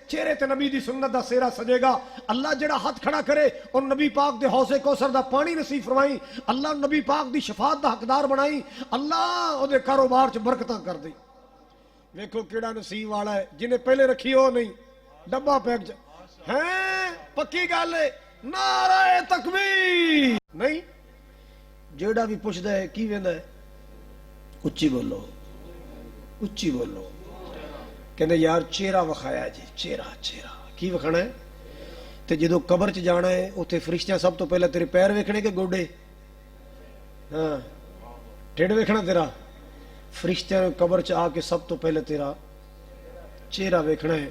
چہرے تے نبی دی سنت دا سہرا سجے گا. اللہ جڑا ہاتھ کھڑا کرے اور نبی پاک دے حوض کوثر دا پانی نصیب فرمائی. اللہ نبی پاک دی شفاعت دا حقدار بنائی. اللہ او دے کاروبار چ برکتاں کر دے. ویکھو کیڑا نصیب والا ہے جنہیں پہلے رکھی ہو نہیں ڈبا پیک ہیں. پکی گل ہے. نعرہ تکبیر نہیں. جیڑا بھی پوچھدا ہے کی ویندا ہے, اچھی بولو اچھی بولو. کہندے یار چہرہ وکھایا جی, چہرہ کی وکھانا ہے. تے جدو قبر چ جانا ہے اوتھے فرشتیاں سب تو پہلے تیرے پیر ویکھنے کے گوڈے, ہاں ٹھڈ ویکھنا تیرا. فرشتیاں قبر چ آ کے سب تو پہلے تیرا چہرہ ویکھنا ہے.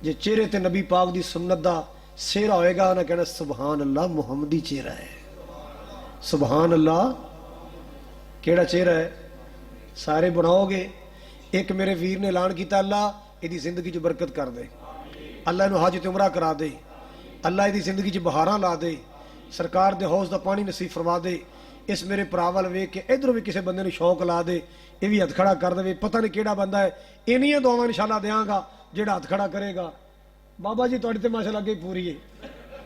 جے چہرے تے نبی پاک دی سنت دا سہرا ہوئے گا, انہاں کہنا سبحان اللہ محمدی چہرہ ہے. سبحان اللہ کیڑا چہرہ ہے. سارے بناؤ گے. ایک میرے ویر نے اعلان کیتا, اللہ ایدی زندگی چ برکت کر دے, اللہ انہوں حج تے عمرہ کرا دے, اللہ ایدی زندگی چ بہاراں لا دے, سرکار دے حوض دا پانی نصیب فرما دے. اس میرے پراول ویکھ کے ادھروں بھی کسی بندے نے شوق لا دے, یہ بھی ہاتھ کھڑا کر دے. پتہ نہیں کیڑا بندہ ہے. انہیاں دعاواں انشاءاللہ دیاں گا جیڑا ہاتھ کھڑا کرے گا. بابا جی تہاڈی تے ماشاءاللہ گئی پوری ہے.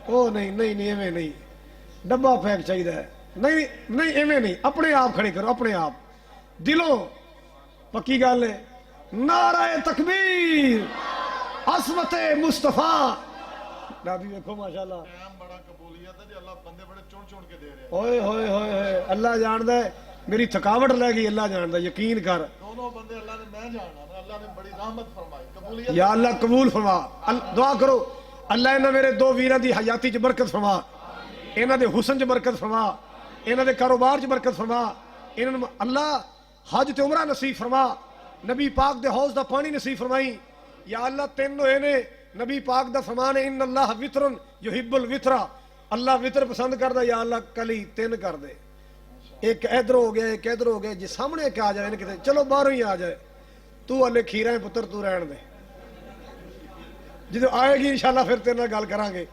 او نہیں ایویں نہیں, ڈبا پیک چاہیے ہے. نہیں ایویں نہیں, اپنے آپ کھڑے کرو, اپنے آپ دلوں. پکی گل ہے. نعرہ تکبیر, عظمت مصطفیٰ. نبی ویکھو ماشاءاللہ بڑا قبولیت ہے جی. اللہ بندے بڑے چون کے دے رہے ہیں. اوئے ہوئے ہوئے, اللہ جاندا ہے میری تھکاوٹ لے گئی. اللہ جاندا, یقین کر. دونوں بندے اللہ نے میں جاننا, اللہ نے بڑی رحمت فرمائی. قبولیت یا اللہ قبول فرما. دعا کرو اللہ انہاں میرے دو ویراں دی حیاتی چ برکت فرما, انہاں دے حسن چ برکت فرما, انہاں دے کاروبار چ برکت فرما. انہاں اللہ حج تے عمرہ نصیب فرما, نبی پاک دے حوض دا پانی نصیب فرمائی. یا اللہ تین ہوئے نے, نبی پاک دا فرمان ہے ان اللہ وطر یحب الوطر, اللہ وطر پسند کردا. یا اللہ کلی 3 کر دے, ایک ادھر ہو گیا ایک ادھر ہو گیا. جی سامنے کیا آ جائے کتے, چلو باہروں ہی آ جائے. تو ہلے کھیرا ہے پتر, تو رہن دے. جدو آئے گی انشاءاللہ پھر تیرے نال گل کران گے.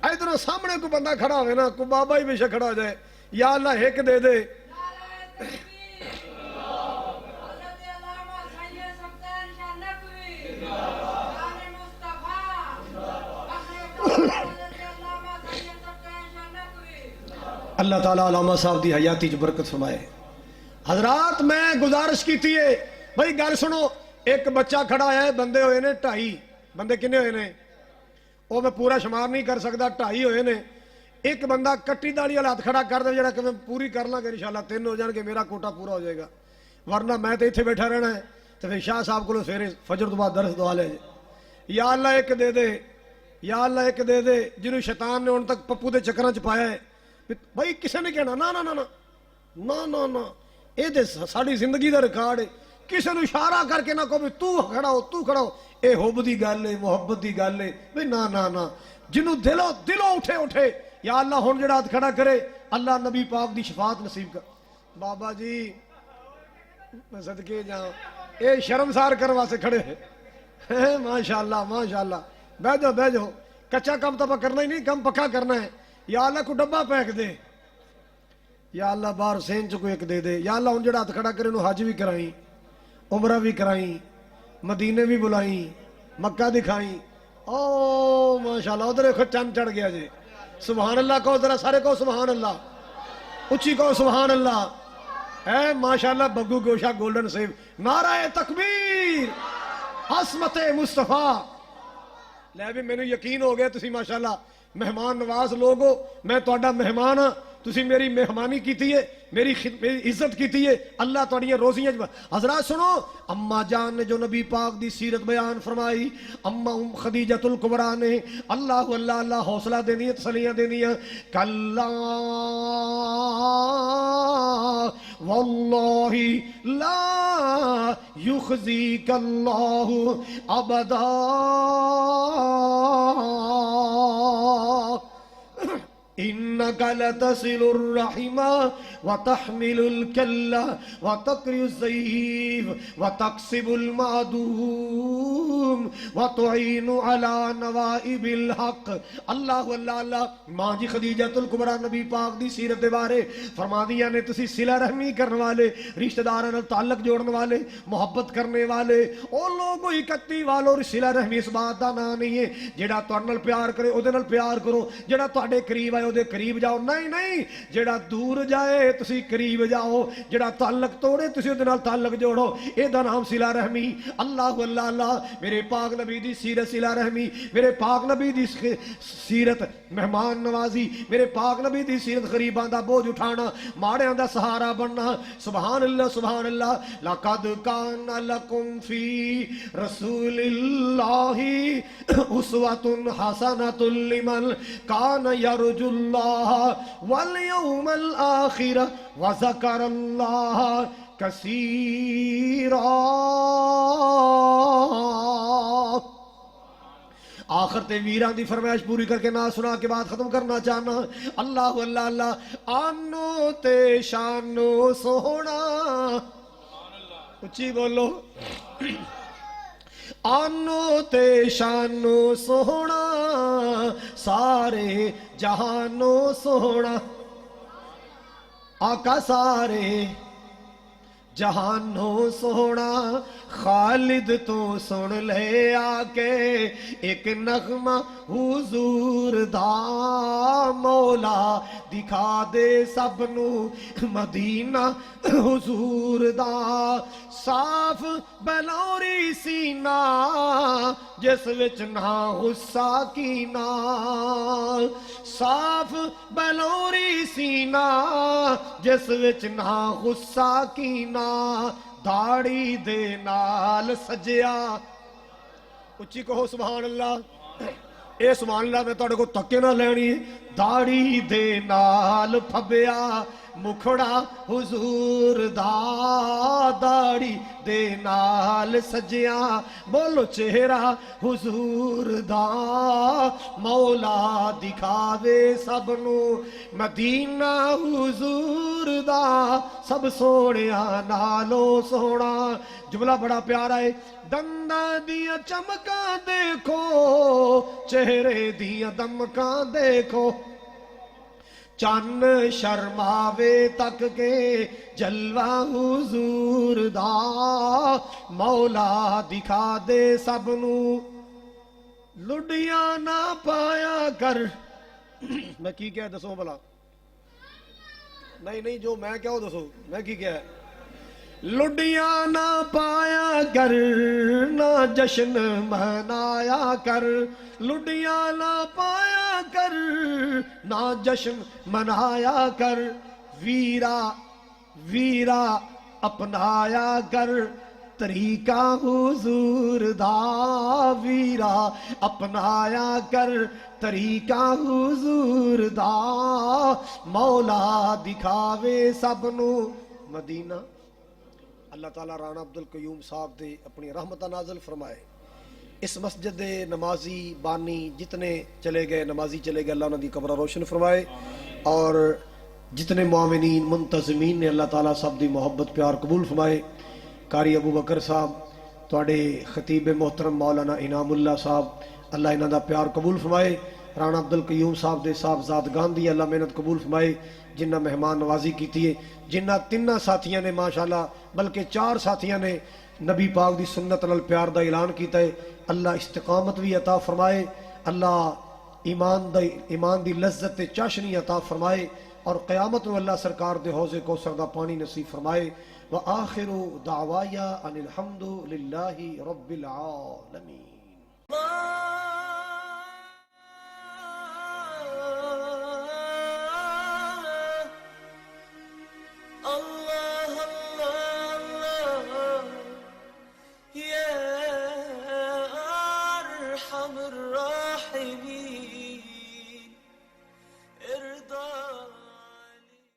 ادھروں سامنے کوئی بندہ کھڑا ہوئے نا, کوئی بابا ہی بے شک کھڑا ہو جائے, یا اللہ ایک دے دے. اللہ تعالیٰ علامہ صاحب دی حیاتی چ برکت فرمائے. حضرات میں گزارش کی تھی بھائی گل سنو. ایک بچہ کھڑا ہے, بندے ہوئے نے 2.5. بندے کنے ہوئے نے وہ میں پورا شمار نہیں کر سکتا, 2.5 ہوئے نے. ایک بندہ کٹی داڑھی والا ہاتھ کھڑا کر دے جڑا کہ میں پوری کر لاں گے انشاءاللہ 3 ہو جان گے, میرا کوٹا پورا ہو جائے گا. ورنہ میں تو اتنے بیٹھا رہنا ہے. تو پھر شاہ صاحب کو سویرے فجر تو بعد درس دعا لے. یا اللہ ایک دے دے, یا اللہ ایک دے دے. جنہوں شیطان نے ان تک پپو دے چکراں چ پایا ہے بھائی کسے نے کہنا نا نا نا نا نا نا نا اے دے ساڑی زندگی دا ریکارڈ ہے. کسے نو اشارہ کر کے نہ کہو بھی تو کھڑا ہو تو کھڑا ہو. اے حب دی گل ہے, محبت دی گل ہے بھئی. نا نا نا جنہوں دلوں اٹھے اٹھے. یا اللہ ہن جڑا ہاتھ کھڑا کرے اللہ نبی پاک دی شفاعت نصیب کر. بابا جی میں صدقے جاؤں اے شرمسار کرنے واسطے کھڑے ہیں. ماشاءاللہ ماشاءاللہ. بیٹھ جاؤ بیٹھ جاؤ. کچا کام تو کرنا ہی نہیں, کم پکا کرنا ہے. یا اللہ کو ڈبہ پیک دے. یا اللہ باہر سین چ کوئی ایک دے دے. یا اللہ ہن جڑا ہاتھ کھڑا کرے انہوں حج بھی کرائیں, عمرہ بھی کرائیں, مدینے بھی بلائیں, مکہ دکھائیں. او ماشاءاللہ ادھر دیکھو چند چڑھ گیا جی. سبحان اللہ کہو ذرا سارے کہو سبحان اللہ, اچھی کہو سبحان اللہ. اے ماشاءاللہ بگو گوشہ گولڈن سیو. نعرہ تکبیر, عصمت مصطفیٰ. لے بھی میں نے یقین ہو گیا تسی ماشاءاللہ مہمان نواز لوگ ہو. میں تہاڈا مہمان ہاں, تسی میری مہمانی کیتی ہے, میری عزت کیتی ہے. اللہ تہاڈیاں روزیاں. حضرات سنو, اما جان نے جو نبی پاک دی سیرت بیان فرمائی, اما خدیجۃ الکبریٰ نے اللہ اللہ اللہ حوصلہ دینی ہے, تسلیاں دینی ہے. کلا واللہ لا یخزیک اللہ ابدا إنك لتصل الرحم وتحمل الكلة وتقري الضيف وتكسب المعدوم وتعين على نوائب الحق. اللہ اللہ اللہ. ماں جی خدیجۃ الکبریٰ نبی پاک دی سیرت دے بارے فرما دیا نے تسی صلہ رحمی کرنے والے, رشتہ داراں نال تعلق جوڑنے والے, محبت کرنے والے او لوگوں اکتی والو. صلہ رحمی اس بات دا نام نہیں ہے جڑا تہاڈے نال پیار کرے او دے نال پیار کرو, جڑا تہاڈے قریب آئے او دے قریب جاؤ. نہیں نہیں, جڑا دور جائے تسی قریب جاؤ, جڑا تعلق توڑے تسی او دے نال تعلق جوڑو. اے دا نام صلہ رحمی. اللہ اللہ اللہ. میرے پاک نبی دی سیرت صلہ رحمی, میرے پاک نبی دی سیرت مہمان نوازی, میرے پاک نبی دی سیرت غریباں دا بوجھ اٹھانا, ماڑیاں دا سہارا بننا. سبحان اللہ سبحان اللہ. لقد کان لکم فی رسول اللہ اسوۃ حسنۃ لمن کان یرجو اللہ والیوم الآخر وذکر اللہ کثیرا. آخر تے ویران دی فرمائش پوری کر کے نہ سنا کے بعد ختم کرنا چاہنا. اللہ اللہ اللہ. آنو تے شانو سونا, اچھی بولو. آنو تے شانو سونا سارے جہانو سونا. آقا سارے جہانو سونا. خالد تو سن لے آ کے ایک نغمہ حضور دا, مولا دکھا دے سب نو مدینہ حضور دا. صاف بلوری سینہ جس وچ نہ غصہ کینا, صاف بلوری سینہ جس وچ نہ غصہ کینا. داڑھی دے نال سجیا. اچھی کہو سبحان اللہ. اے سبحان اللہ میں تہاڈے کو تکے نہ لینی. داڑھی دے نال پھبیا مکھڑا حضور دا, داڑھی دے نال سجیا. بولو چہرہ حضور دا, مولا دکھاوے سب نو مدینہ حضور دا. سب سوڑیا نالو سونا. جملہ بڑا پیارا ہے. دنداں دیاں چمکاں دیکھو, چہرے دیاں دمکاں دیکھو, چن شرماوے تک کے جلوہ حضور دا مولا دکھا دے سب نو لڈیاں نہ پایا کر میں کی کہہ دسوں بلا نہیں جو میں کیا ہو دسو میں کی کہہ لڈیاں نہ پایا کر نہ جشن منایا کر لڈیاں نہ پایا کر نہ جشن منایا کر ویرا اپنایا کر طریقہ حضور دا ویرا اپنایا کر طریقہ حضور دا مولا دکھاوے سب نو مدینہ اللہ تعالیٰ رانا عبدالقیوم صاحب دے اپنی رحمتہ نازل فرمائے اس مسجد دے نمازی بانی جتنے چلے گئے نمازی چلے گئے اللہ انہاں دی قبر روشن فرمائے اور جتنے معاونین منتظمین نے اللہ تعالیٰ سب دی محبت پیار قبول فرمائے قاری ابو بکر صاحب تواڈے خطیب محترم مولانا انعام اللہ صاحب اللہ انہاں دا پیار قبول فرمائے رانا عبدالقیوم صاحب دے صاحبزادگان دی اللہ محنت قبول فرمائے جنہ مہمان نوازی کیتی ہے جنہ تینہ ساتھیاں نے ماشاءاللہ بلکہ 4 ساتھیاں نے نبی پاک دی سنت نال پیار دا اعلان کیتا ہے اللہ استقامت بھی عطا فرمائے اللہ ایمان دی لذت تے چاشنی عطا فرمائے اور قیامت میں اللہ سرکار دے حوض کوثر دا پانی نصیب فرمائے وآخر دعوایا ان الحمد للہ رب العالمین